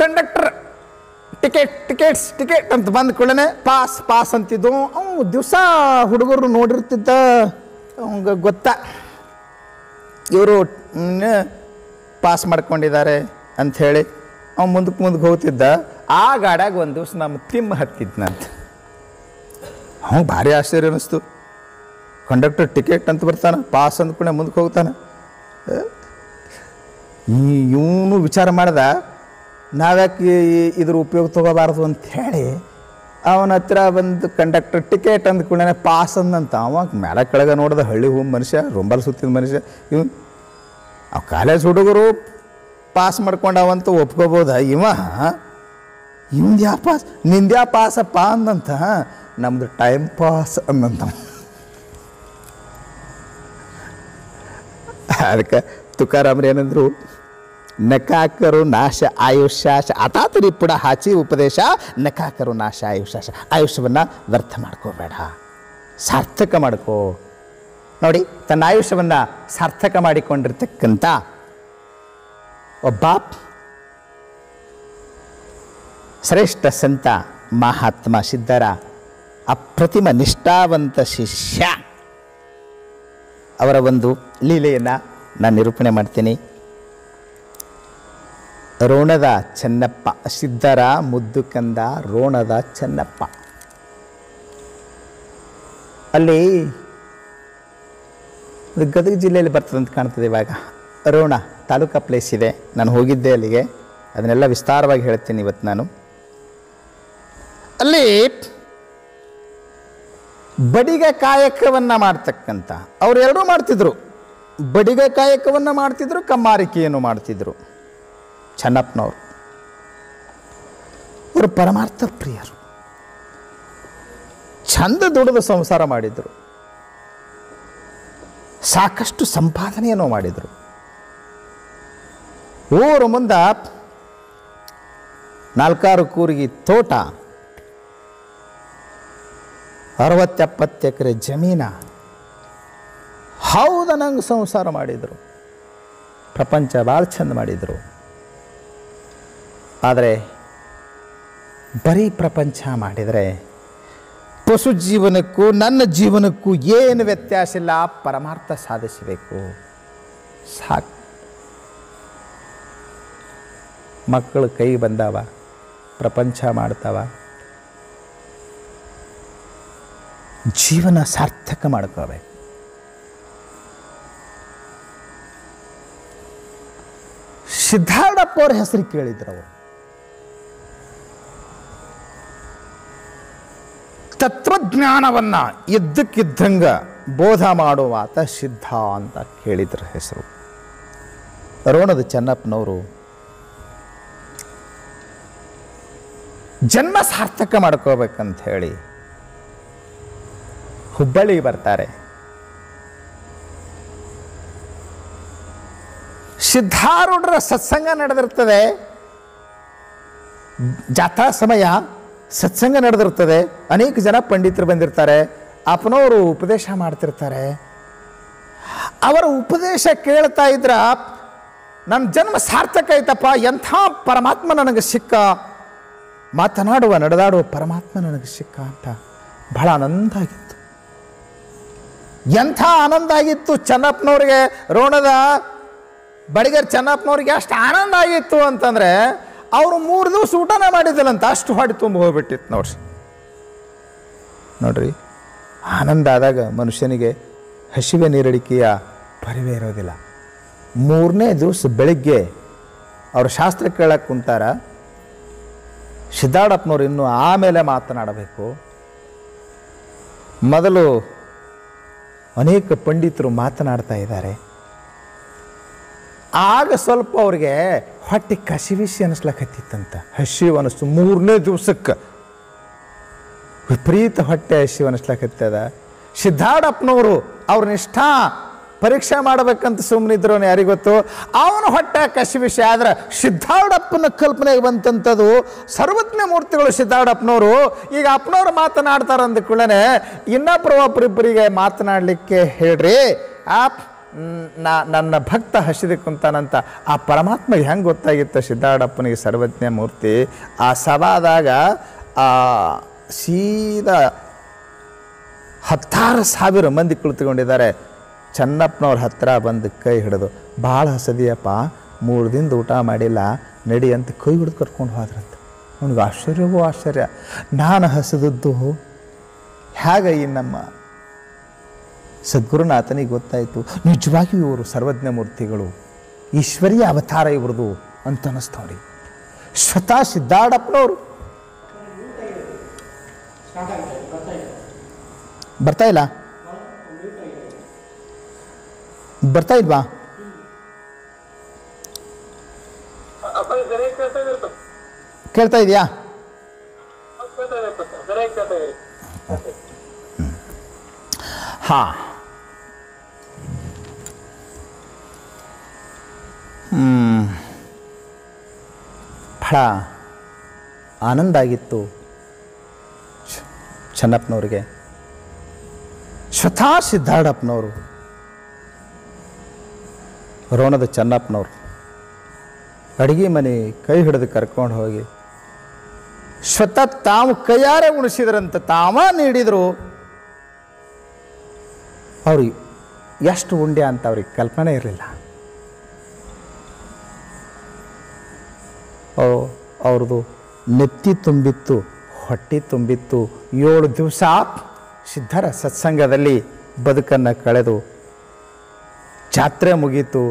ಕಂಡಕ್ಟರ್ ಟಿಕೆಟ್ ಅಂತ ಬಂದ ಕೂಡಲೇ ಪಾಸ್ ಅಂತಿದ್ದು. ಅವನು ದಿವಸ ಹುಡುಗರು ನೋಡಿರ್ತಿದ್ದ, ಅವಂಗೆ ಗೊತ್ತಾ ಇವರು ಪಾಸ್ ಮಾಡ್ಕೊಂಡಿದ್ದಾರೆ ಅಂಥೇಳಿ ಅವ್ನು ಮುಂದಕ್ಕೆ ಹೋಗ್ತಿದ್ದ. ಆ ಗಾಡ್ಯಾಗ ಒಂದು ದಿವಸ ನಮ್ಮ ತಿಮ್ಮ ಹತ್ತಿದ್ನಂತ. ಅವ್ನು ಭಾರಿ ಆಶ್ಚರ್ಯ ಅನ್ನಿಸ್ತು. ಕಂಡಕ್ಟರ್ ಟಿಕೆಟ್ ಅಂತ ಬರ್ತಾನೆ, ಪಾಸ್ ಅಂದ್ಕೊಂಡೆ ಮುಂದಕ್ಕೆ ಹೋಗ್ತಾನೆ. ಇವನು ವಿಚಾರ ಮಾಡ್ದ, ನಾವ್ಯಾಕೆ ಇದ್ರ ಉಪಯೋಗ ತೊಗೋಬಾರ್ದು ಅಂಥೇಳಿ ಅವನ ಹತ್ರ ಬಂದು ಕಂಡಕ್ಟರ್ ಟಿಕೆಟ್ ಅಂದ್ಕೊಂಡೆ ಪಾಸ್ ಅಂದಂತ. ಅವಾಗ ಮೇಲೆ ಕೆಳಗೆ ನೋಡ್ದ, ಹಳ್ಳಿ ಹೂ ಮನುಷ್ಯ, ರೊಂಬಲ್ ಸುತ್ತಿದ ಮನುಷ್ಯ. ಅವ್ ಕಾಲೇಜ್ ಹುಡುಗರು ಪಾಸ್ ಮಾಡ್ಕೊಂಡವಂತೂ ಒಪ್ಕೋಬೋದ, ಇವಂದು ಯಾವ ಪಾಸ್, ನಿಂದ್ಯಾ ಪಾಸಪ್ಪ ಅಂದಂತ. ನಮ್ದು ಟೈಮ್ ಪಾಸ್ ಅಂದಂತ. ಅದಕ್ಕೆ ತುಕಾರಾಮ್ರು ಏನಂದ್ರು, नका करू नाश आयुष्याಶ आता तरी पुढे हाची उपदेಶ नका करू ನಾಶ ಆಯುಷ್ಯಾಶ ಆಯುಷ್ಯವನ್ನು ವ್ಯರ್ಥ ಮಾಡ್ಕೋಬೇಡ ಸಾರ್ಥಕ ಮಾಡ್ಕೋ ನೋಡಿ ತನ್ನ ಆಯುಷ್ಯವನ್ನು ಸಾರ್ಥಕ ಮಾಡಿಕೊಂಡಿರ್ತಕ್ಕಂಥ ಒಬ್ಬ ಶ್ರೇಷ್ಠ ಸಂತ ಮಹಾತ್ಮ ಸಿದ್ಧರ ಅಪ್ರತಿಮ ನಿಷ್ಠಾವಂತ ಶಿಷ್ಯ ಅವರ ಒಂದು ಲೀಲೆಯನ್ನು ನಾನು ನಿರೂಪಣೆ ಮಾಡ್ತೀನಿ. ರೋಣದ ಚೆನ್ನಪ್ಪ, ಸಿದ್ಧರ ಮುದ್ದು ಕಂದ ರೋಣದ ಚೆನ್ನಪ್ಪ. ಅಲ್ಲಿ ಗದಗ ಜಿಲ್ಲೆಯಲ್ಲಿ ಬರ್ತದೆ ಅಂತ ಕಾಣ್ತದೆ. ಇವಾಗ ರೋಣ ತಾಲೂಕಾ ಪ್ಲೇಸ್ ಇದೆ, ನಾನು ಹೋಗಿದ್ದೆ ಅಲ್ಲಿಗೆ, ಅದನ್ನೆಲ್ಲ ವಿಸ್ತಾರವಾಗಿ ಹೇಳ್ತೀನಿ ಇವತ್ತು ನಾನು. ಅಲ್ಲಿ ಬಡಿಗೆ ಕಾಯಕವನ್ನು ಮಾಡ್ತಕ್ಕಂಥ ಅವ್ರು ಎರಡೂ ಮಾಡ್ತಿದ್ರು. ಬಡಿಗೆ ಕಾಯಕವನ್ನು ಮಾಡ್ತಿದ್ರು, ಕಮ್ಮಾರಿಕೆಯನ್ನು ಮಾಡ್ತಿದ್ರು. ಚೆನ್ನಪ್ಪನವರು ಅವರು ಪರಮಾರ್ಥ ಪ್ರಿಯರು, ಚಂದ ದುಡಿದು ಸಂಸಾರ ಮಾಡಿದರು, ಸಾಕಷ್ಟು ಸಂಪಾದನೆಯನ್ನು ಮಾಡಿದರು. ಊರು ಮುಂದ 4-6 ಕೂರಿಗೆ ತೋಟ, 60-70 ಎಕರೆ ಜಮೀನ, ಹೌದ ನಂಗೆ ಸಂಸಾರ ಮಾಡಿದರು. ಪ್ರಪಂಚ ಭಾಳ ಚಂದ ಮಾಡಿದರು. ಆದರೆ ಬರೀ ಪ್ರಪಂಚ ಮಾಡಿದರೆ ಪಶು ಜೀವನಕ್ಕೂ ನನ್ನ ಜೀವನಕ್ಕೂ ಏನು ವ್ಯತ್ಯಾಸ ಇಲ್ಲ. ಪರಮಾರ್ಥ ಸಾಧಿಸಬೇಕು ಸಾಕು. ಮಕ್ಕಳು ಕೈ ಬಂದಾವ, ಪ್ರಪಂಚ ಮಾಡ್ತಾವ, ಜೀವನ ಸಾರ್ಥಕ ಮಾಡ್ಕೋಬೇಕು. ಸಿದ್ಧಾರೂಢಪ್ಪ ಅವ್ರ ಹೆಸರು ಕೇಳಿದ್ರು. ಅವರು ತತ್ವಜ್ಞಾನವನ್ನು ಇದ್ದಕ್ಕಿದ್ದಂಗ ಬೋಧ ಮಾಡುವಾತ ಸಿದ್ಧ ಅಂತ ಕೇಳಿದ್ರ ಹೆಸರು. ರೋಣದ ಚೆನ್ನಪ್ಪನವರು ಜನ್ಮ ಸಾರ್ಥಕ ಮಾಡ್ಕೋಬೇಕಂತ ಹೇಳಿ ಹುಬ್ಬಳ್ಳಿಗೆ ಬರ್ತಾರೆ. ಸಿದ್ಧಾರೂಢರ ಸತ್ಸಂಗ ನಡೆದಿರ್ತದೆ, ಜಾತ್ರಾ ಸಮಯ ಸತ್ಸಂಗ ನಡೆದಿರ್ತದೆ. ಅನೇಕ ಜನ ಪಂಡಿತರು ಬಂದಿರ್ತಾರೆ, ಅಪ್ಪನವರು ಉಪದೇಶ ಮಾಡ್ತಿರ್ತಾರೆ. ಅವರ ಉಪದೇಶ ಕೇಳ್ತಾ ಇದ್ರ ನನ್ನ ಜನ್ಮ ಸಾರ್ಥಕ ಐತಪ್ಪ, ಎಂಥ ಪರಮಾತ್ಮ ನನಗೆ ಸಿಕ್ಕ, ಮಾತನಾಡುವ ನಡೆದಾಡುವ ಪರಮಾತ್ಮ ನನಗೆ ಸಿಕ್ಕ ಅಂತ ಬಹಳ ಆನಂದ ಆಗಿತ್ತು. ಎಂಥ ಆನಂದ ಆಗಿತ್ತು ಚೆನ್ನಪ್ಪನವ್ರಿಗೆ, ರೋಣದ ಬಡಿಗರ್ ಚೆನ್ನಪ್ಪನವ್ರಿಗೆ ಅಷ್ಟು ಆನಂದ ಆಗಿತ್ತು ಅಂತಂದರೆ ಅವರು 3 ದಿವಸ ಊಟನ ಮಾಡಿದ್ದಲ್ಲಂತ, ಅಷ್ಟು ಹೊಟ್ಟೆ ತುಂಬ ಹೋಗ್ಬಿಟ್ಟಿತ್ತು ನೋಡ್ರಿ. ಆನಂದ ಆದಾಗ ಮನುಷ್ಯನಿಗೆ ಹಸಿವೆ ನೀರಡಿಕೆಯ ಪರಿವೇ ಇರೋದಿಲ್ಲ. 3ನೇ ದಿವಸ ಬೆಳಿಗ್ಗೆ ಅವರು ಶಾಸ್ತ್ರ ಕೇಳಕ್ಕೆ ಕುಂತಾರ. ಸಿದ್ಧಾರೂಢಪ್ಪನವ್ರು ಇನ್ನೂ ಆಮೇಲೆ ಮಾತನಾಡಬೇಕು. ಮೊದಲು ಅನೇಕ ಪಂಡಿತರು ಮಾತನಾಡ್ತಾ ಇದ್ದಾರೆ. ಆಗ ಸ್ವಲ್ಪ ಅವ್ರಿಗೆ ಹೊಟ್ಟೆ ಕಸಿವಿಸಿ ಅನ್ನಿಸ್ಲಕತ್ತಿತ್ತಂತ, ಹಸಿವು ಅನ್ನಿಸ್ತು. 3ನೇ ದಿವಸಕ್ಕೆ ವಿಪರೀತ ಹೊಟ್ಟೆ ಹಸಿವು ಅನ್ನಿಸ್ಲಕತ್ತದ. ಸಿದ್ಧಾರೂಢಪ್ಪನವರು ಅವ್ರ ನಿಷ್ಠ ಪರೀಕ್ಷೆ ಮಾಡಬೇಕಂತ ಸುಮ್ಮನಿದ್ರು, ಯಾರಿಗೊತ್ತು. ಅವನ ಹೊಟ್ಟೆ ಕಸಿವಿಸಿ ಆದ್ರೆ ಸಿದ್ಧಾರೂಢಪ್ಪನ ಕಲ್ಪನೆಗೆ ಬಂತಂಥದ್ದು ಸರ್ವಜ್ಞ ಮೂರ್ತಿಗಳು ಸಿದ್ಧಾರೂಢಪ್ಪನವರು. ಈಗ ಅಪ್ಪನವ್ರು ಮಾತನಾಡ್ತಾರೆ ಅಂದ ಕೂಡಲೇ ಇನ್ನೊಬ್ಬರಿಬ್ಬರಿಗೆ ಮಾತನಾಡಲಿಕ್ಕೆ ಹೇಳ್ರಿ, ನನ್ನ ಭಕ್ತ ಹಸಿದೆ ಕುಂತಾನಂತ ಆ ಪರಮಾತ್ಮ ಹೆಂಗೆ ಗೊತ್ತಾಗಿತ್ತು ಸಿದ್ಧಾರೂಢಪ್ಪನಿಗೆ ಸರ್ವಜ್ಞ ಮೂರ್ತಿ. ಆ ಸಭಾದಾಗ ಸೀದಾ 10,000 ಮಂದಿ ಕುಳಿತುಕೊಂಡಿದ್ದಾರೆ. ಚೆನ್ನಪ್ಪನವ್ರ ಹತ್ರ ಬಂದು ಕೈ ಹಿಡಿದು, ಭಾಳ ಹಸದಿಯಪ್ಪ, 3 ದಿನದ ಊಟ ಮಾಡಿಲ್ಲ, ನಡಿ ಅಂತ ಕೈ ಹಿಡಿದು ಕರ್ಕೊಂಡು ಹೋದ್ರಂತ. ಅವನಿಗೆ ಆಶ್ಚರ್ಯವೋ ಆಶ್ಚರ್ಯ. ನಾನು ಹಸದದ್ದು ಹೇಗೆ ಈ ನಮ್ಮ ಸದ್ಗುರುನಾಥನಿಗೆ ಗೊತ್ತಾಯಿತು, ನಿಜವಾಗಿಯೂ ಇವರು ಸರ್ವಜ್ಞ ಮೂರ್ತಿಗಳು, ಈಶ್ವರೀಯ ಅವತಾರ ಇವ್ರದು ಅಂತ ಅನ್ನಿಸ್ತವ್ರಿ. ಸ್ವತಃ ಸಿದ್ಧಾರೂಢಪ್ಪನವರು ಬರ್ತಾ ಇಲ್ಲ, ಬರ್ತಾ ಇಲ್ವಾ? ಕೇಳ್ತಾ ಇದೆಯಾ? ಹಾ, ಬಹಳ ಆನಂದ ಆಗಿತ್ತು ಚೆನ್ನಪ್ಪನವ್ರಿಗೆ. ಸ್ವತಃ ಸಿದ್ಧಾರೂಢಪ್ಪನವರು, ರೋಣದ ಚೆನ್ನಪ್ಪನವರು ಅಡುಗೆ ಮನೆ ಕೈ ಹಿಡಿದು ಕರ್ಕೊಂಡು ಹೋಗಿ ಸ್ವತಃ ತಾವು ಕೈಯಾರೆ ಉಣಿಸಿದ್ರಂತ, ತಾವ ನೀಡಿದರು. ಅವ್ರಿಗೆ ಎಷ್ಟು ಉಂಡೆ ಅಂತ ಅವ್ರಿಗೆ ಕಲ್ಪನೆ ಇರಲಿಲ್ಲ. ಅವ್ರದ್ದು ನೆತ್ತಿ ತುಂಬಿತ್ತು, ಹೊಟ್ಟೆ ತುಂಬಿತ್ತು. 7 ದಿವಸ ಸಿದ್ಧರ ಸತ್ಸಂಗದಲ್ಲಿ ಬದುಕನ್ನು ಕಳೆದು ಜಾತ್ರೆ ಮುಗೀತು.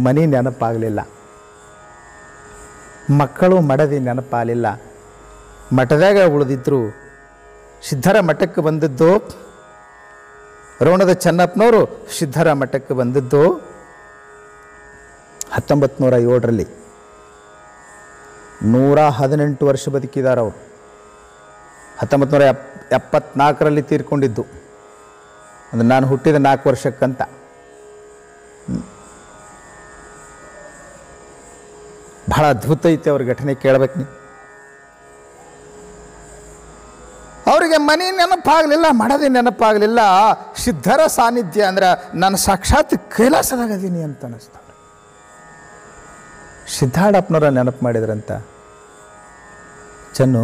ಮನೆ ನೆನಪಾಗಲಿಲ್ಲ, ಮಕ್ಕಳು ಮಡದಿ ನೆನಪಾಗಲಿಲ್ಲ. ಮಠದಾಗ ಉಳಿದಿದ್ರು. ಸಿದ್ಧರ ಮಠಕ್ಕೆ ಬಂದದ್ದು, ರೋಣದ ಚೆನ್ನಪ್ಪನವರು ಸಿದ್ಧರ ಮಠಕ್ಕೆ ಬಂದದ್ದು 1907ರಲ್ಲಿ. 118 ವರ್ಷ ಬದುಕಿದ್ದಾರೆ ಅವರು. 1974ರಲ್ಲಿ ತೀರ್ಕೊಂಡಿದ್ದು. ಅಂದರೆ ನಾನು ಹುಟ್ಟಿದ 4 ವರ್ಷಕ್ಕಂತ. ಬಹಳ ಅದ್ಭುತ ಐತೆ ಅವ್ರ ಘಟನೆ, ಕೇಳಬೇಕು ನೀವು. ಅವರಿಗೆ ಮನೆ ನೆನಪಾಗಲಿಲ್ಲ, ಮಡದಿ ನೆನಪಾಗಲಿಲ್ಲ. ಸಿದ್ಧರ ಸಾನ್ನಿಧ್ಯ ಅಂದ್ರೆ ನಾನು ಸಾಕ್ಷಾತ್ ಕೈಲಾಸದಾಗದೀನಿ ಅಂತ ಅನ್ನಿಸ್ತಾರೆ. ಸಿದ್ಧಾರೂಢಪ್ಪನವರ ನೆನಪು ಮಾಡಿದ್ರಂತ. ಚೆನ್ನು,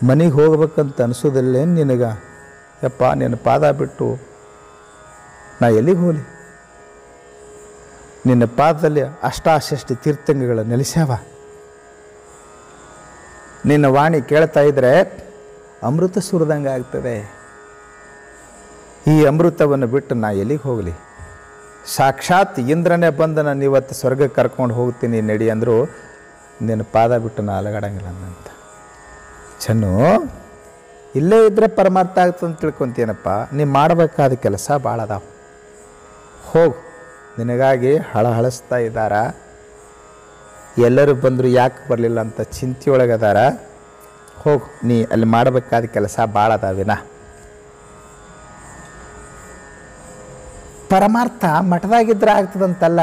ಮನೆಗೆ ಹೋಗ್ಬೇಕಂತ ಅನಿಸೋದಿಲ್ಲೇನು ನಿನಗೆ? ಯಪ್ಪ, ನಿನ್ನ ಪಾದ ಬಿಟ್ಟು ನಾ ಎಲ್ಲಿಗೆ ಹೋಗಲಿ? ನಿನ್ನ ಪಾದದಲ್ಲಿ ಅಷ್ಟಾಶಷ್ಟಿ ತೀರ್ಥಂಗಗಳು ನೆಲೆಸ್ಯಾವ. ನಿನ್ನ ವಾಣಿ ಕೇಳ್ತಾ ಇದ್ರೆ ಅಮೃತ ಸುರಿದಂಗೆ ಆಗ್ತದೆ. ಈ ಅಮೃತವನ್ನು ಬಿಟ್ಟು ನಾ ಎಲ್ಲಿಗೆ ಹೋಗಲಿ? ಸಾಕ್ಷಾತ್ ಇಂದ್ರನೇ ಬಂದು ನಾನು ಇವತ್ತು ಸ್ವರ್ಗಕ್ಕೆ ಕರ್ಕೊಂಡು ಹೋಗ್ತೀನಿ ನಡಿ ಅಂದರು. ನಿನ್ನ ಪಾದ ಬಿಟ್ಟು ನಾ ಅಲಗಾಡಂಗಿಲ್ಲ ಅಂತ. ಚೆನ್ನು, ಇಲ್ಲೇ ಇದ್ದರೆ ಪರಮಾರ್ಥ ಆಗ್ತದೆ ಅಂತ ತಿಳ್ಕೊತೀನಪ್ಪ. ನೀ ಮಾಡಬೇಕಾದ ಕೆಲಸ ಭಾಳ ಅದಾವ. ಹೋಗು, ನಿನಗಾಗಿ ಹಳಹಳಿಸ್ತಾ ಇದ್ದಾರ. ಎಲ್ಲರೂ ಬಂದರು ಯಾಕೆ ಬರಲಿಲ್ಲ ಅಂತ ಚಿಂತೆಯೊಳಗದಾರ. ಹೋಗು, ನೀ ಅಲ್ಲಿ ಮಾಡಬೇಕಾದ ಕೆಲಸ ಭಾಳ ಅದಾವಿನ. ಪರಮಾರ್ಥ ಮಠದಾಗಿದ್ರೆ ಆಗ್ತದಂತಲ್ಲ.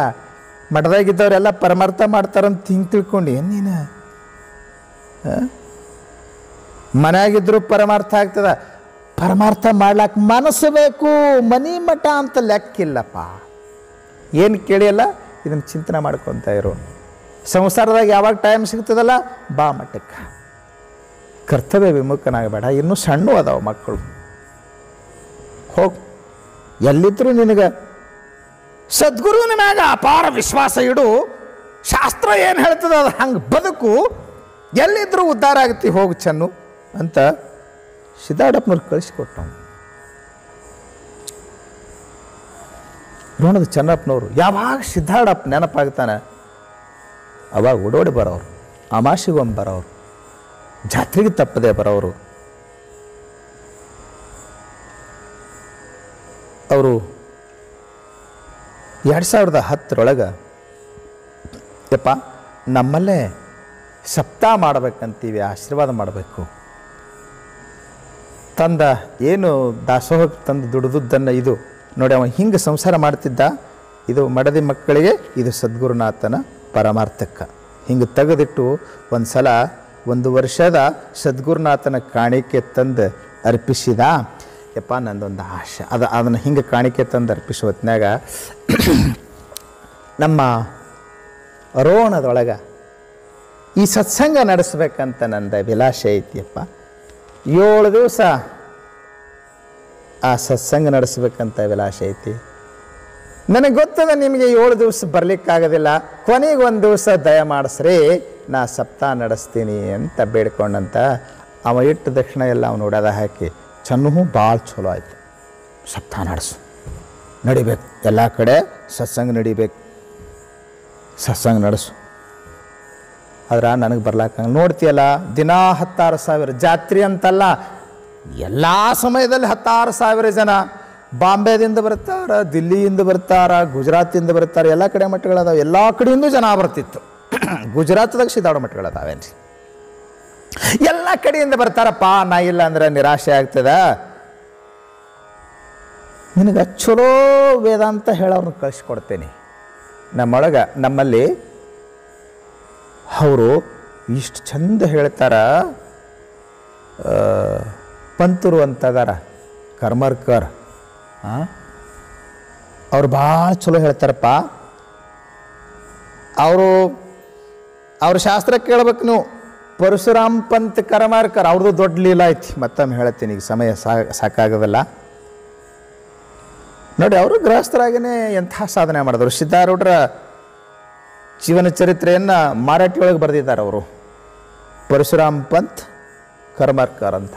ಮಠದಾಗಿದ್ದವರೆಲ್ಲ ಪರಮಾರ್ಥ ಮಾಡ್ತಾರಂತ ಹಿಂಗೆ ತಿಳ್ಕೊಂಡು ಏನು ನೀನು? ಮನೆಯಾಗಿದ್ದರೂ ಪರಮಾರ್ಥ ಆಗ್ತದ. ಪರಮಾರ್ಥ ಮಾಡ್ಲಾಕ ಮನಸ್ಸು ಬೇಕು. ಮನಿ ಮಠ ಅಂತ ಲೆಕ್ಕಿಲ್ಲಪ್ಪ. ಏನು ಕೇಳಿಯಲ್ಲ, ಇದನ್ನು ಚಿಂತನೆ ಮಾಡ್ಕೊತ ಇರು. ಸಂಸಾರದಾಗ ಯಾವಾಗ ಟೈಮ್ ಸಿಗ್ತದಲ್ಲ, ಬಾ ಮಠಕ್ಕೆ. ಕರ್ತವ್ಯ ವಿಮುಖನಾಗಬೇಡ. ಇನ್ನೂ ಸಣ್ಣ ಅದಾವ ಮಕ್ಕಳು. ಹೋಗು, ಎಲ್ಲಿದ್ದರೂ ನಿನಗೆ ಸದ್ಗುರುವಿನ ಮ್ಯಾಗ ಅಪಾರ ವಿಶ್ವಾಸ ಇಡು. ಶಾಸ್ತ್ರ ಏನು ಹೇಳ್ತದೆ ಅದು ಹಂಗೆ ಬದುಕು. ಎಲ್ಲಿದ್ದರೂ ಉದ್ಧಾರ ಆಗತ್ತಿ. ಹೋಗು ಚೆನ್ನು ಅಂತ ಸಿದ್ಧಾರೂಢಪ್ಪನವ್ರು ಕಳಿಸ್ಕೊಟ್ಟು. ರೋಣದ ಚೆನ್ನಪ್ಪನವರು ಯಾವಾಗ ಸಿದ್ಧಾರೂಢಪ್ಪ ನೆನಪಾಗ್ತಾನೆ ಅವಾಗ ಓಡೋಡಿ ಬರೋರು. ಅಮಾಸಿಗೊಮ್ಮೆ ಬರೋರು, ಜಾತ್ರೆಗೆ ತಪ್ಪದೆ ಬರೋರು. ಅವರು 2010 ಯಪ್ಪ ನಮ್ಮಲ್ಲೇ ಸಪ್ತಾಹ ಮಾಡಬೇಕಂತೀವಿ, ಆಶೀರ್ವಾದ ಮಾಡಬೇಕು. ತಂದ ಏನು ದಾಸೋಹಕ್ಕೆ ತಂದು ದುಡಿದದ್ದನ್ನು ಇದು ನೋಡಿ, ಅವ ಹಿಂಗೆ ಸಂಸಾರ ಮಾಡ್ತಿದ್ದ. ಇದು ಮಡದಿ ಮಕ್ಕಳಿಗೆ, ಇದು ಸದ್ಗುರುನಾಥನ ಪರಮಾರ್ಥಕ್ಕೆ ಹಿಂಗೆ ತೆಗೆದಿಟ್ಟು ಒಂದು ಸಲ 1 ವರ್ಷದ ಸದ್ಗುರುನಾಥನ ಕಾಣಿಕೆ ತಂದು ಅರ್ಪಿಸಿದ. ಯಪ್ಪ ನಂದೊಂದು ಆಶೆ ಅದನ್ನು ಹಿಂಗೆ ಕಾಣಿಕೆ ತಂದು ಅರ್ಪಿಸೋ ಹೊತ್ನಾಗ ನಮ್ಮ ರೋಣದೊಳಗೆ ಈ ಸತ್ಸಂಗ ನಡೆಸ್ಬೇಕಂತ ನಂದು ಅಭಿಲಾಷೆ ಐತಿಯಪ್ಪ. 7 ದಿವಸ ಆ ಸತ್ಸಂಗ ನಡೆಸ್ಬೇಕಂತ ಅಭಿಲಾಷೆ ಐತಿ. ನನಗೆ ಗೊತ್ತದ ನಿಮಗೆ 7 ದಿವಸ ಬರಲಿಕ್ಕಾಗೋದಿಲ್ಲ. ಕೊನೆಗೆ 1 ದಿವಸ ದಯ ಮಾಡಿಸ್ರಿ, ನಾ ಸಪ್ತಾಹ ನಡೆಸ್ತೀನಿ ಅಂತ ಬೇಡ್ಕೊಂಡಂತ. ಅವ ಇಟ್ಟು ದಕ್ಷಿಣ ಎಲ್ಲ ಅವ್ನು ನೋಡೋದ ಹಾಕಿ ಚೆನ್ನೂ ಭಾಳ ಚಲೋ ಆಯ್ತು. ಸಪ್ತಾಹ ನಡೆಸು, ನಡಿಬೇಕು, ಎಲ್ಲ ಕಡೆ ಸತ್ಸಂಗ ನಡಿಬೇಕು, ಸತ್ಸಂಗ ನಡೆಸು. ಆದ್ರೆ ನನಗೆ ಬರ್ಲಾಕ ನೋಡ್ತೀಯಲ್ಲ, ದಿನಾ 16,000 ಜಾತ್ರೆ ಅಂತಲ್ಲ, ಎಲ್ಲ ಸಮಯದಲ್ಲಿ 16,000 ಜನ. ಬಾಂಬೆದಿಂದ ಬರ್ತಾರೆ, ದಿಲ್ಲಿಯಿಂದ ಬರ್ತಾರೆ, ಗುಜರಾತಿಂದ ಬರ್ತಾರೆ, ಎಲ್ಲ ಕಡೆ ಮಠಗಳದಾವೆ. ಎಲ್ಲ ಕಡೆಯಿಂದ ಜನ ಬರ್ತಿತ್ತು. ಗುಜರಾತ್ದಾಗ ಸಿದ್ಧಾರೂಢ ಮಠಗಳದಾವೇನ್ರಿ. ಎಲ್ಲ ಕಡೆಯಿಂದ ಬರ್ತಾರಪ್ಪ. ನಾ ಇಲ್ಲ ಅಂದ್ರೆ ನಿರಾಶೆ ಆಗ್ತದ. ನಿನಗೆ ಚಲೋ ವೇದಾಂತ ಹೇಳೋರ್ನ ಕಳಿಸ್ಕೊಡ್ತೇನೆ. ನಮ್ಮೊಳಗೆ ನಮ್ಮಲ್ಲಿ ಅವರು ಇಷ್ಟು ಚಂದ ಹೇಳ್ತಾರ. ಪಂತರು ಅಂತದಾರ ಕರ್ಮರ್ಕರ್, ಅವ್ರು ಭಾಳ ಚಲೋ ಹೇಳ್ತಾರಪ್ಪ. ಅವ್ರ ಶಾಸ್ತ್ರ ಕೇಳ್ಬೇಕು ನೀವು. ಪರಶುರಾಮ್ ಪಂತ್ ಕರ್ಮರ್ಕರ್ ಅವ್ರದ್ದು ದೊಡ್ಡ ಲೀಲಾ ಐತಿ, ಮತ್ತೊಮ್ಮೆ ಹೇಳ್ತೀನಿ, ಈಗ ಸಮಯ ಸಾಕಾಗೋದಿಲ್ಲ. ನೋಡಿ, ಅವರು ಗೃಹಸ್ಥರಾಗೇ ಎಂಥ ಸಾಧನೆ ಮಾಡಿದ್ರು. ಸಿದ್ಧಾರೂಢರ ಜೀವನ ಚರಿತ್ರೆಯನ್ನು ಮರಾಠಿಯೊಳಗೆ ಬರೆದಿದ್ದಾರೆ ಅವರು, ಪರಶುರಾಮ್ ಪಂತ್ ಕರ್ಮರ್ಕರ್ ಅಂತ.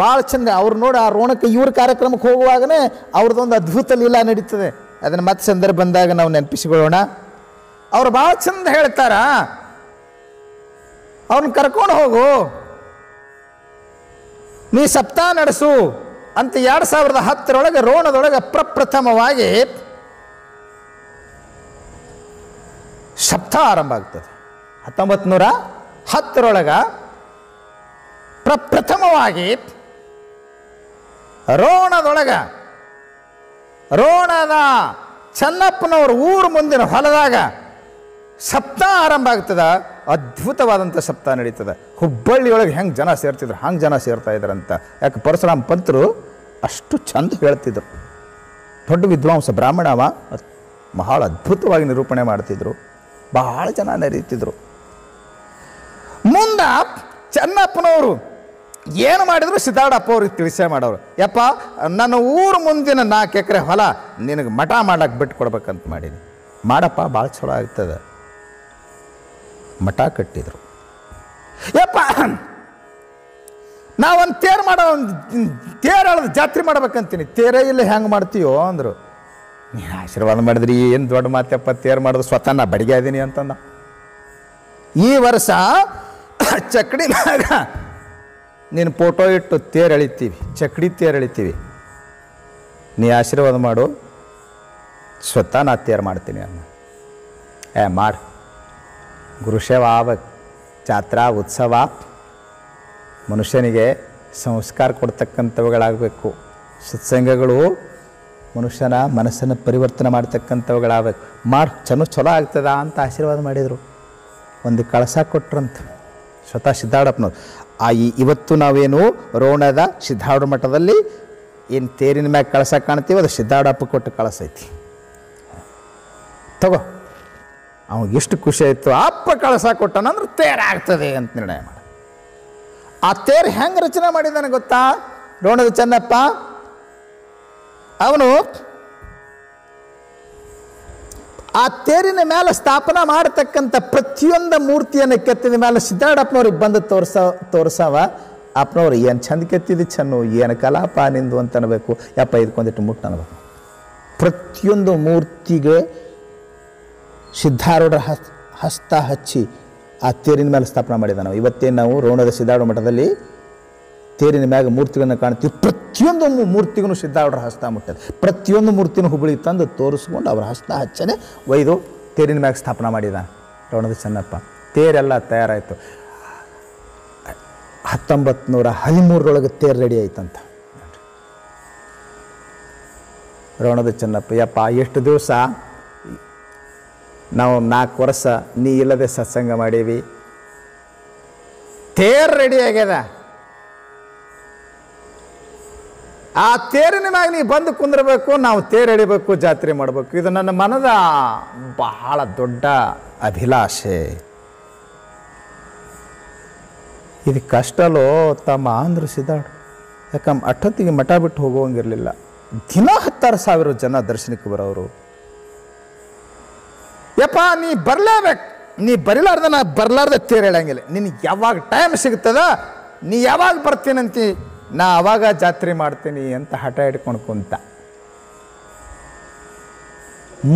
ಭಾಳ ಚಂದ. ಅವ್ರು ನೋಡಿ, ಆ ರೋಣಕ್ಕೆ ಇವ್ರ ಕಾರ್ಯಕ್ರಮಕ್ಕೆ ಹೋಗುವಾಗಲೇ ಅವ್ರದ್ದೊಂದು ಅದ್ಭುತ ಲೀಲಾ ನಡೀತದೆ. ಅದನ್ನು ಮತ್ತೆ ಸಂದರ್ಭ ಬಂದಾಗ ನಾವು ನೆನಪಿಸಿಕೊಳ್ಳೋಣ. ಅವ್ರು ಭಾಳ ಚಂದ ಹೇಳ್ತಾರ, ಅವ್ರನ್ನ ಕರ್ಕೊಂಡು ಹೋಗು, ನೀ ಸಪ್ತಾಹ ನಡೆಸು ಅಂತ 2010 ರೋಣದೊಳಗೆ ಪ್ರಪ್ರಥಮವಾಗಿ ಸಪ್ತಾಹ ಆರಂಭ ಆಗ್ತದೆ. 1910 ಪ್ರಪ್ರಥಮವಾಗಿ ರೋಣದ ಚೆನ್ನಪ್ಪನವ್ರ ಊರು ಮುಂದಿನ ಹೊಲದಾಗ ಸಪ್ತಾಹ ಆರಂಭ ಆಗ್ತದ. ಅದ್ಭುತವಾದಂಥ ಸಪ್ತಾಹ ನಡೀತದೆ. ಹುಬ್ಬಳ್ಳಿಯೊಳಗೆ ಹೆಂಗೆ ಜನ ಸೇರ್ತಿದ್ರು ಹಂಗೆ ಜನ ಸೇರ್ತಾ ಇದ್ರಂತ. ಯಾಕೆ ಪರಶುರಾಮ್ ಪಂತರು ಅಷ್ಟು ಚಂದ ಹೇಳ್ತಿದ್ರು. ದೊಡ್ಡ ವಿದ್ವಾಂಸ, ಬ್ರಾಹ್ಮಣವ, ಬಹಳ ಅದ್ಭುತವಾಗಿ ನಿರೂಪಣೆ ಮಾಡ್ತಿದ್ರು. ಬಹಳ ಜನ ನಡೀತಿದ್ರು. ಮುಂದೆ ಚೆನ್ನಪ್ಪನವರು ಏನು ಮಾಡಿದ್ರು ಸಿದ್ದಾಡಪ್ಪ ಅವ್ರಿಗೆ ತಿಳಿಸೇ ಮಾಡೋರು. ಯಪ್ಪ, ನನ್ನ ಊರು ಮುಂದಿನ 4 ಎಕರೆ ಹೊಲ ನಿನಗೆ ಮಠ ಮಾಡ್ಲಿಕ್ಕೆ ಬಿಟ್ಟು ಕೊಡ್ಬೇಕಂತ ಮಾಡೀನಿ. ಮಾಡಪ್ಪ, ಭಾಳ ಚಲೋ ಆಗ್ತದೆ. ಮಠ ಕಟ್ಟಿದ್ರು. ಯಪ್ಪ, ನಾವೊಂದು ತೇರು ಎಳೆದು ಜಾತ್ರೆ ಮಾಡ್ಬೇಕಂತೀನಿ. ತೇರೇ ಇಲ್ಲ, ಹೆಂಗೆ ಮಾಡ್ತೀಯೋ ಅಂದರು. ನೀನು ಆಶೀರ್ವಾದ ಮಾಡಿದ್ರಿ, ಏನು ದೊಡ್ಡ ಮಾತಪ್ಪ, ತೇರು ಮಾಡೋದು, ಸ್ವತಃ ನಾ ಬಡಿಗೆ ಇದ್ದೀನಿ ಅಂತಂದ. ಈ ವರ್ಷ ಚಕ್ಕಡಿ ಮ್ಯಾಗ ನೀನು ಫೋಟೋ ಇಟ್ಟು ತೇರು ಎಳಿತೀವಿ, ಚಕ್ಕಡಿ ತೇರು ಎಳಿತೀವಿ, ನೀ ಆಶೀರ್ವಾದ ಮಾಡು, ಸ್ವತಃ ನಾ ತೇರು ಮಾಡ್ತೀನಿ ಅನ್ನ. ಮಾಡು, ಗುರುಸೇವ ಆಗ್ಬೇಕು, ಜಾತ್ರಾ ಉತ್ಸವ ಮನುಷ್ಯನಿಗೆ ಸಂಸ್ಕಾರ ಕೊಡ್ತಕ್ಕಂಥವುಗಳಾಗಬೇಕು. ಸತ್ಸಂಗಗಳು ಮನುಷ್ಯನ ಮನಸ್ಸನ್ನು ಪರಿವರ್ತನೆ ಮಾಡ್ತಕ್ಕಂಥವುಗಳಾಗಬೇಕು. ಚಲೋ ಆಗ್ತದ ಅಂತ ಆಶೀರ್ವಾದ ಮಾಡಿದರು. ಒಂದು ಕಳಸ ಕೊಟ್ರಂತ ಸ್ವತಃ ಸಿದ್ದಾಡಪ್ಪನವ್ರು. ಇವತ್ತು ನಾವೇನು ರೋಣದ ಸಿದ್ದಾರೂಢ ಮಠದಲ್ಲಿ ಏನು ತೇರಿನ ಮ್ಯಾಗ ಕಳಸ ಕಾಣ್ತೀವಿ, ಅದು ಸಿದ್ದಾಡಪ್ಪ ಕೊಟ್ಟು ಕಳಸ ಐತಿ. ತಗೋ, ಅವಾಗ ಎಷ್ಟು ಖುಷಿ ಆಯಿತು. ಅಪ್ಪ ಕಳಸ ಕೊಟ್ಟನಂದ್ರೆ ತೇರಾಗ್ತದೆ ಅಂತ ನಿರ್ಣಯ ಮಾಡಿ. ಆ ತೇರು ಹೆಂಗೆ ರಚನೆ ಮಾಡಿದ್ದಾನೆ ಗೊತ್ತಾ ರೋಣದ ಚೆನ್ನಪ್ಪ? ಅವನು ಆ ತೇರಿನ ಮೇಲೆ ಸ್ಥಾಪನಾ ಮಾಡತಕ್ಕಂಥ ಪ್ರತಿಯೊಂದು ಮೂರ್ತಿಯನ್ನು ಕೆತ್ತಿದ ಮೇಲೆ ಸಿದ್ದಾಡಪ್ಪನವ್ರಿಗೆ ಬಂದು ತೋರ್ಸವ. ಅಪ್ಪನವ್ರು ಏನು ಚಂದ ಕೆತ್ತಿದ್ದು ಚೆನ್ನು, ಏನು ಕಲಾಪ ನಿಂದು ಅಂತ ಅನ್ಬೇಕು. ಯಪ್ಪ, ಇದಕ್ಕೊಂದಿಟ್ಟು ಮುಟ್ಟು ಅನ್ಬೇಕು. ಪ್ರತಿಯೊಂದು ಮೂರ್ತಿಗೆ ಸಿದ್ಧಾರೂಢ ಹಸ್ತ ಹಚ್ಚಿ ಆ ತೇರಿನ ಮೇಲೆ ಸ್ಥಾಪನೆ ಮಾಡಿದ್ದಾನೆ. ಇವತ್ತೇನು ನಾವು ರೋಣದ ಸಿದ್ದಾರೂಢ ಮಠದಲ್ಲಿ ತೇರಿನ ಮ್ಯಾಗ ಮೂರ್ತಿಗಳನ್ನು ಕಾಣ್ತೀವಿ. ಪ್ರತಿಯೊಂದು ಮೂರ್ತಿಗೂ ಸಿದ್ದಾರೂಢರ ಹಸ್ತ ಮುಟ್ಟದೆ. ಪ್ರತಿಯೊಂದು ಮೂರ್ತಿನೂ ಹುಬ್ಬಳ್ಳಿ ತಂದು ತೋರಿಸ್ಕೊಂಡು ಅವ್ರ ಹಸ್ತ ಹಚ್ಚನೆ ಒಯ್ದು ತೇರಿನ ಮ್ಯಾಗ ಸ್ಥಾಪನೆ ಮಾಡಿದ್ದಾನೆ ರೋಣದ ಚೆನ್ನಪ್ಪ. ತೇರೆಲ್ಲ ತಯಾರಾಯಿತು. 1913 ತೇರು ರೆಡಿ ಆಯ್ತಂತ. ರೋಣದ ಚೆನ್ನಪ್ಪ, ಯಪ್ಪ, ಎಷ್ಟು ದಿವಸ ನಾವು 4 ವರ್ಷ ನೀ ಇಲ್ಲದೆ ಸತ್ಸಂಗ ಮಾಡೀವಿ, ತೇರು ರೆಡಿ ಆಗ್ಯದ. ಆ ತೇರಿನ ಮ್ಯಾಗ ನೀ ಬಂದು ಕುಂದಿರಬೇಕು, ನಾವು ತೇರು ಎಳಿಬೇಕು, ಜಾತ್ರೆ ಮಾಡಬೇಕು. ಇದು ನನ್ನ ಮನದ ಬಹಳ ದೊಡ್ಡ ಅಭಿಲಾಷೆ. ಇದು ಕಷ್ಟಲೋ ತಮ್ಮ ಅಂದ್ರು ಸಿದ್ದಾಡು. ಯಾಕಂದ್ರೆ ಅಷ್ಟೊತ್ತಿಗೆ ಮಠ ಬಿಟ್ಟು ಹೋಗುವಂಗಿರಲಿಲ್ಲ. ದಿನ 10,000 ಜನ ದರ್ಶನಕ್ಕೆ ಬರೋರು. ಯಪ್ಪ, ನೀ ಬರಲೇಬೇಕು, ನೀ ಬರಿಲಾರ್ದ ನಾ ಬರಲಾರ್ದ ತೇರು ಎಳಂಗಿಲ್ಲ. ನಿನಗೆ ಯಾವಾಗ ಟೈಮ್ ಸಿಗ್ತದ, ನೀ ಯಾವಾಗ ಬರ್ತೀನಂತಿ, ನಾ ಅವಾಗ ಜಾತ್ರೆ ಮಾಡ್ತೀನಿ ಅಂತ ಹಠ ಹಿಡ್ಕೊಂಡು ಕುಂತ.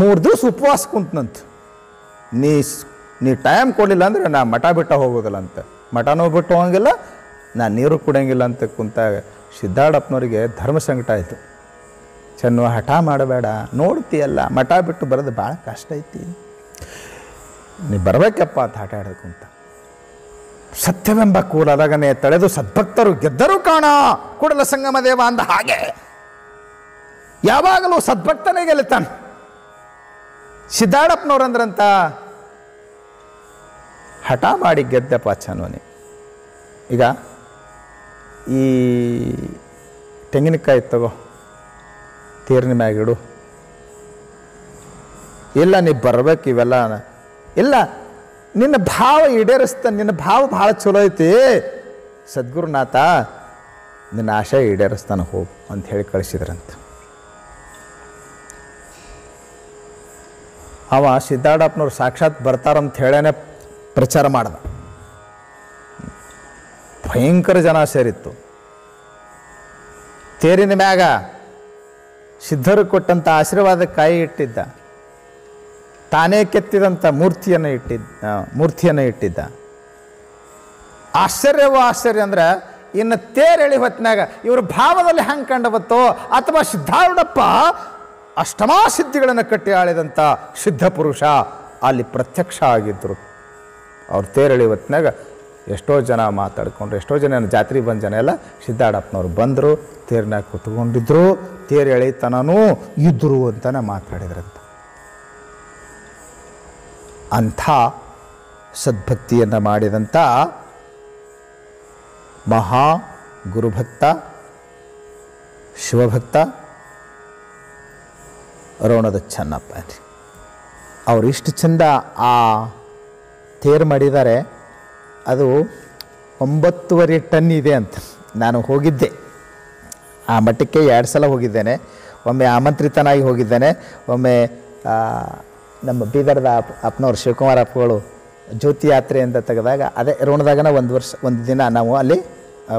3 ದಿವಸ ಉಪವಾಸ ಕುಂತನಂತ. ನೀ ಟೈಮ್ ಕೊಡಲಿಲ್ಲ ಅಂದ್ರೆ ನಾ ಮಠ ಬಿಟ್ಟ ಹೋಗೋದಿಲ್ಲ ಅಂತ. ಮಠನೂ ಬಿಟ್ಟು ಹೋಗಂಗಿಲ್ಲ, ನಾ ನೀರು ಕುಡಿಯಂಗಿಲ್ಲ ಅಂತ ಕುಂತಾಗ ಸಿದ್ದಾಡಪ್ಪನವ್ರಿಗೆ ಧರ್ಮ ಸಂಕಟ ಆಯಿತು. ಚೆನ್ನು, ಹಠ ಮಾಡಬೇಡ, ನೋಡ್ತೀಯಲ್ಲ, ಮಠ ಬಿಟ್ಟು ಬರೋದು ಭಾಳ ಕಷ್ಟ ಐತಿ, ನೀ ಬರಬೇಕಪ್ಪ ಅಂತ ಹಠ ಹಿಡಿದು ಕುಂತ. ಸತ್ಯವೆಂಬ ಕೂಲದಗನೆ ತಳೆದು ಸದ್ಭಕ್ತರು ಗೆದ್ದರು ಕಾಣ ಕೂಡಲ ಸಂಗಮ ದೇವ ಅಂದ ಹಾಗೆ ಯಾವಾಗಲೂ ಸದ್ಭಕ್ತನೇ ಗೆಲ್ಲುತ್ತಾನೆ. ಸಿದ್ದಾಡಪ್ಪನವ್ರಂದ್ರಂತ ಹಠ ಮಾಡಿ ಗೆದ್ದಪ್ಪ ಚನ್ನೋನಿ. ಈಗ ಈ ತೆಂಗಿನಕಾಯಿ ತಗೋ, ತೇರಿನ ಮ್ಯಾಗಿಡು. ಇಲ್ಲ ನೀ ಬರ್ಬೇಕು ಇವೆಲ್ಲ. ಇಲ್ಲ, ನಿನ್ನ ಭಾವ ಈಡೇರಿಸ್ತಾನೆ, ನಿನ್ನ ಭಾವ ಭಾಳ ಚಲೋ ಐತಿ, ಸದ್ಗುರುನಾಥ ನಿನ್ನ ಆಶಯ ಈಡೇರಿಸ್ತಾನೆ ಹೋಗು ಅಂತ ಹೇಳಿ ಕಳಿಸಿದ್ರಂತ. ಅವ ಸಿದ್ದಾಡಪ್ಪನವ್ರು ಸಾಕ್ಷಾತ್ ಬರ್ತಾರಂತ ಹೇಳೇನೆ ಪ್ರಚಾರ ಮಾಡ್ದ. ಭಯಂಕರ ಜನ ಸೇರಿತ್ತು. ತೇರಿನ ಮ್ಯಾಗ ಸಿದ್ಧರು ಕೊಟ್ಟಂಥ ಆಶೀರ್ವಾದ ಕಾಯಿ ಇಟ್ಟಿದ್ದ, ತಾನೇ ಕೆತ್ತಿದಂಥ ಮೂರ್ತಿಯನ್ನು ಇಟ್ಟಿದ್ದ. ಆಶ್ಚರ್ಯವೋ ಆಶ್ಚರ್ಯ ಅಂದ್ರೆ ಇನ್ನು ತೇರೆಳಿ ಹೊತ್ತಿನಾಗ ಇವ್ರ ಭಾವದಲ್ಲಿ ಹೆಂಗೆ ಕಂಡಬತ್ತೋ, ಅಥವಾ ಸಿದ್ಧಾರೂಢಪ್ಪ ಅಷ್ಟಮಾ ಸಿದ್ಧಿಗಳನ್ನು ಕಟ್ಟಿ ಆಳಿದಂಥ ಸಿದ್ಧ ಪುರುಷ ಅಲ್ಲಿ ಪ್ರತ್ಯಕ್ಷ ಆಗಿದ್ದರು. ಅವ್ರು ತೇರೆಳಿ ಹೊತ್ತಿನಾಗ ಎಷ್ಟೋ ಜನ ಮಾತಾಡ್ಕೊಂಡ್ರು, ಎಷ್ಟೋ ಜನ ಜಾತ್ರೆ ಬಂದ ಜನ ಎಲ್ಲ ಸಿದ್ದಾಡಪ್ಪನವ್ರು ಬಂದರು, ತೇರಿನಾಗ ಕೂತ್ಕೊಂಡಿದ್ರು, ತೇರು ಎಳಿತನೂ ಇದ್ದರು ಅಂತಲೇ ಮಾತಾಡಿದ್ರಂತ. ಅಂಥ ಸದ್ಭಕ್ತಿಯನ್ನು ಮಾಡಿದಂಥ ಮಹಾ ಗುರುಭಕ್ತ ಶಿವಭಕ್ತ ರೋಣದ ಚೆನ್ನಪ್ಪ ರೀ. ಅವ್ರು ಇಷ್ಟು ಚಂದ ಆ ತೇರು ಮಾಡಿದ್ದಾರೆ. ಅದು 9.5 ಟನ್ ಇದೆ ಅಂತ. ನಾನು ಹೋಗಿದ್ದೆ ಆ ಮಟ್ಟಕ್ಕೆ 2 ಸಲ ಹೋಗಿದ್ದೇನೆ. ಒಮ್ಮೆ ಆಮಂತ್ರಿತನಾಗಿ ಹೋಗಿದ್ದೇನೆ, ಒಮ್ಮೆ ನಮ್ಮ ಬೀದರ್ದ ಅಪ್ಪನವ್ರು ಶಿವಕುಮಾರ್ ಅಪ್ಪಗಳು ಜ್ಯೋತಿ ಯಾತ್ರೆ ಅಂತ ತೆಗೆದಾಗ ಅದೇ ರೋಣದಾಗನ ಒಂದು ದಿನ ನಾವು ಅಲ್ಲಿ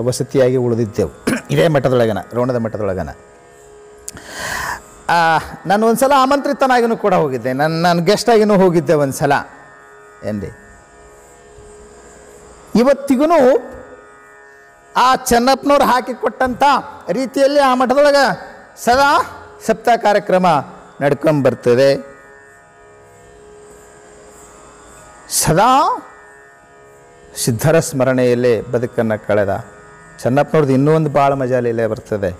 ವಸತಿಯಾಗಿ ಉಳಿದಿದ್ದೆವು, ಇದೇ ಮಠದೊಳಗನ, ರೋಣದ ಮಠದೊಳಗನ. ನಾನು ಒಂದು ಸಲ ಆಮಂತ್ರಿತನಾಗಿನೂ ಕೂಡ ಹೋಗಿದ್ದೆ, ನಾನು ಗೆಸ್ಟಾಗಿನೂ ಹೋಗಿದ್ದೆ ಒಂದು ಸಲ ಎಂದೆ. ಇವತ್ತಿಗೂ ಆ ಚೆನ್ನಪ್ಪನವ್ರು ಹಾಕಿಕೊಟ್ಟಂಥ ರೀತಿಯಲ್ಲಿ ಆ ಮಠದೊಳಗೆ ಸದಾ ಸಪ್ತಾಹ ಕಾರ್ಯಕ್ರಮ ನಡ್ಕೊಂಬರ್ತದೆ. ಸದಾ ಸಿದ್ಧರ ಸ್ಮರಣೆಯಲ್ಲೇ ಬದುಕನ್ನು ಕಳೆದ ಚೆನ್ನಪ್ಪನವ್ರದ್ದು ಇನ್ನೂ ಒಂದು ಭಾಳ ಮಜಾ ಲೀಲೆ ಬರ್ತದೆ.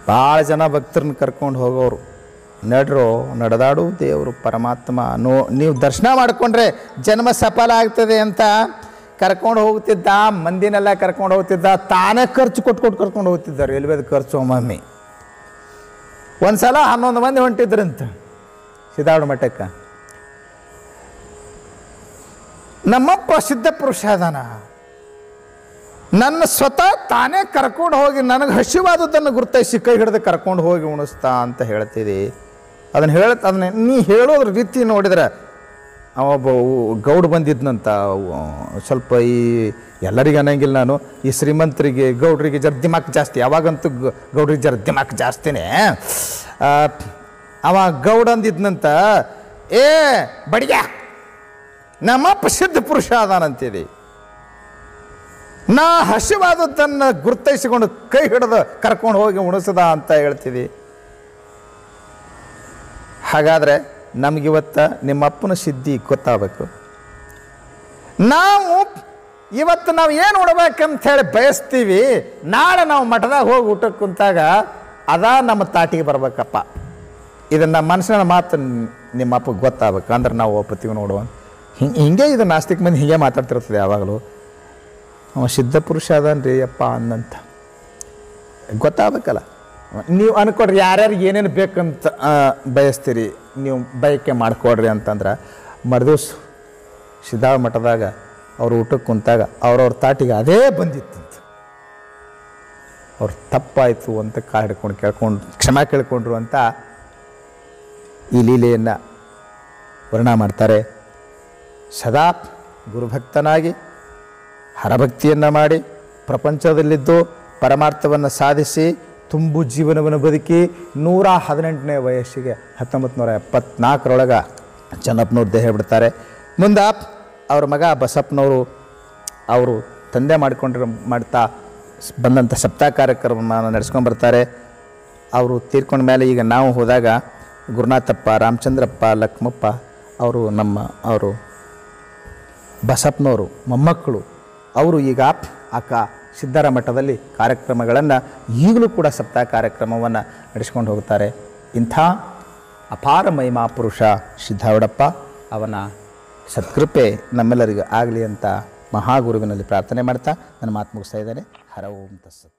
ಭಾಳ ಜನ ಭಕ್ತರನ್ನ ಕರ್ಕೊಂಡು ಹೋಗೋರು, ನಡ್ರೋ ನಡೆದಾಡು ದೇವರು ಪರಮಾತ್ಮ ನೀವು ದರ್ಶನ ಮಾಡಿಕೊಂಡ್ರೆ ಜನ್ಮ ಸಫಲ ಆಗ್ತದೆ ಅಂತ ಕರ್ಕೊಂಡು ಹೋಗ್ತಿದ್ದ. ಮಂದಿನೆಲ್ಲ ಕರ್ಕೊಂಡು ಹೋಗ್ತಿದ್ದ, ತಾನೇ ಖರ್ಚು ಕೊಟ್ಟು ಕರ್ಕೊಂಡು ಹೋಗ್ತಿದ್ದಾರೆ. ಎಲ್ವೇದ ಖರ್ಚು ಒಮ್ಮೊಮ್ಮೆ. ಒಂದು ಸಲ 11 ಮಂದಿ ಹೊಂಟಿದ್ರಂತ ಸಿದ್ದಾರೂಢ ಮಠಕ್ಕೆ. ನಮ್ಮಪ್ಪ ಸಿದ್ಧ ಪುರುಷ ಅದಾನ, ನನ್ನ ಸ್ವತಃ ತಾನೇ ಕರ್ಕೊಂಡು ಹೋಗಿ ನನಗೆ ಹಸಿವಾದದ್ದನ್ನು ಗುರುತಿಸಿ ಕೈ ಹಿಡಿದು ಕರ್ಕೊಂಡು ಹೋಗಿ ಉಣಿಸ್ತಾ ಅಂತ ಹೇಳ್ತೀರಿ. ಅದನ್ನು ನೀ ಹೇಳೋದ್ರ ರೀತಿ ನೋಡಿದ್ರೆ ಅವೊಬ್ಬ ಗೌಡ್ ಬಂದಿದ್ನಂತ. ಸ್ವಲ್ಪ ಈ ಎಲ್ಲರಿಗೆ ಅನ್ನಂಗಿಲ್ಲ ನಾನು, ಈ ಶ್ರೀಮಂತರಿಗೆ ಗೌಡ್ರಿಗೆ ಜರ ದಿಮಾಕ್ ಜಾಸ್ತಿ. ಯಾವಾಗಂತೂ ಗೌಡ್ರಿಗೆ ಜರ ದಿಮಾಕ್ ಜಾಸ್ತಿನೇ. ಅವ ಗೌಡ್ ಅಂದಿದ್ನಂತ, ಏ ಬಡಿಗ ನಮ್ಮಪ್ಪ ಸಿದ್ಧ ಪುರುಷ ಅದಾನಂತಿದೆ, ನಾ ಹಸಿವಾದದ್ದನ್ನು ಗುರ್ತೈಸಿಕೊಂಡು ಕೈ ಹಿಡಿದು ಕರ್ಕೊಂಡು ಹೋಗಿ ಉಣಿಸದ ಅಂತ ಹೇಳ್ತೀವಿ. ಹಾಗಾದರೆ ನಮಗಿವತ್ತು ನಿಮ್ಮಪ್ಪನ ಸಿದ್ಧಿ ಗೊತ್ತಾಗಬೇಕು. ಇವತ್ತು ನಾವು ಏನು ಉಡ್ಬೇಕಂತ ಹೇಳಿ ಬಯಸ್ತೀವಿ, ನಾಳೆ ನಾವು ಮಠದಾಗ ಹೋಗಿ ಊಟಕ್ಕೆ ಕುಂತಾಗ ಅದ ನಮ್ಮ ತಾಟಿಗೆ ಬರ್ಬೇಕಪ್ಪ. ಇದನ್ನು ಮನಸ್ಸಿನ ಮಾತು ನಿಮ್ಮಪ್ಪಗೆ ಗೊತ್ತಾಗಬೇಕು, ಅಂದ್ರೆ ನಾವು ಒಪ್ಪತ್ತೀವಿ ನೋಡುವ. ಹಿಂಗೆ ಇದು ನಾಸ್ತಿಕ ಮಂದಿ ಹೀಗೆ ಮಾತಾಡ್ತಿರ್ತದೆ ಯಾವಾಗಲೂ. ಅವ ಸಿದ್ಧ ಪುರುಷ ಅದನ್ರಿ ಅಪ್ಪ ಅನ್ನಂತ ಗೊತ್ತಾಗಬೇಕಲ್ಲ. ನೀವು ಅನ್ಕೊಡ್ರಿ, ಯಾರ್ಯಾರಿಗೆ ಏನೇನು ಬೇಕಂತ ಬಯಸ್ತೀರಿ ನೀವು ಬಯಕೆ ಮಾಡಿಕೊಡ್ರಿ ಅಂತಂದ್ರೆ, ಮರುದಿವ್ಸ ಸಿದ್ದಾರೂಢ ಮಠದಾಗ ಅವ್ರು ಊಟಕ್ಕೆ ಕುಂತಾಗ ಅವ್ರವ್ರ ತಾಟಿಗೆ ಅದೇ ಬಂದಿತ್ತಂತ. ಅವ್ರು ತಪ್ಪಾಯಿತು ಅಂತ ಕಾಲು ಹಿಡ್ಕೊಂಡು ಕ್ಷಮಾ ಕೇಳ್ಕೊಂಡ್ರು ಅಂತ ಈ ಲೀಲೆಯನ್ನು ವರ್ಣನೆ ಮಾಡ್ತಾರೆ. ಸದಾ ಗುರುಭಕ್ತನಾಗಿ ಹರಭಕ್ತಿಯನ್ನು ಮಾಡಿ ಪ್ರಪಂಚದಲ್ಲಿದ್ದು ಪರಮಾರ್ಥವನ್ನು ಸಾಧಿಸಿ ತುಂಬು ಜೀವನವನ್ನು ಬದುಕಿ 118ನೇ ವಯಸ್ಸಿಗೆ 1974 ಚೆನ್ನಪ್ಪನವ್ರು ದೇಹ ಬಿಡ್ತಾರೆ. ಮುಂದೆ ಅವ್ರ ಮಗ ಬಸಪ್ಪನವರು ಅವರು ತಂದೆ ಮಾಡ್ತಾ ಬಂದಂಥ ಸಪ್ತಾಹ ಕಾರ್ಯಕ್ರಮವನ್ನು ನಡೆಸ್ಕೊಂಡ್ಬರ್ತಾರೆ. ಅವರು ತೀರ್ಕೊಂಡ ಮೇಲೆ ಈಗ ನಾವು ಹೋದಾಗ ಗುರುನಾಥಪ್ಪ, ರಾಮಚಂದ್ರಪ್ಪ, ಲಕ್ಷ್ಮಪ್ಪ ಅವರು ಬಸಪ್ಪನವರು ಮೊಮ್ಮಕ್ಕಳು ಅವರು ಈಗ ಸಿದ್ಧರ ಮಠದಲ್ಲಿ ಕಾರ್ಯಕ್ರಮಗಳನ್ನು ಈಗಲೂ ಕೂಡ ಸಪ್ತಾಹ ಕಾರ್ಯಕ್ರಮವನ್ನು ನಡೆಸ್ಕೊಂಡು ಹೋಗ್ತಾರೆ. ಇಂಥ ಅಪಾರ ಮಹಿಮಾ ಪುರುಷ ಸಿದ್ದಾರೂಢಪ್ಪ, ಅವನ ಸತ್ಕೃಪೆ ನಮ್ಮೆಲ್ಲರಿಗೂ ಆಗಲಿ ಅಂತ ಮಹಾಗುರುವಿನಲ್ಲಿ ಪ್ರಾರ್ಥನೆ ಮಾಡ್ತಾ ನನ್ನ ಮಾತು ಮುಗಿಸ್ತಾ ಇದ್ದೇನೆ. ಹರ ಓಂ ತತ್ಸತ್.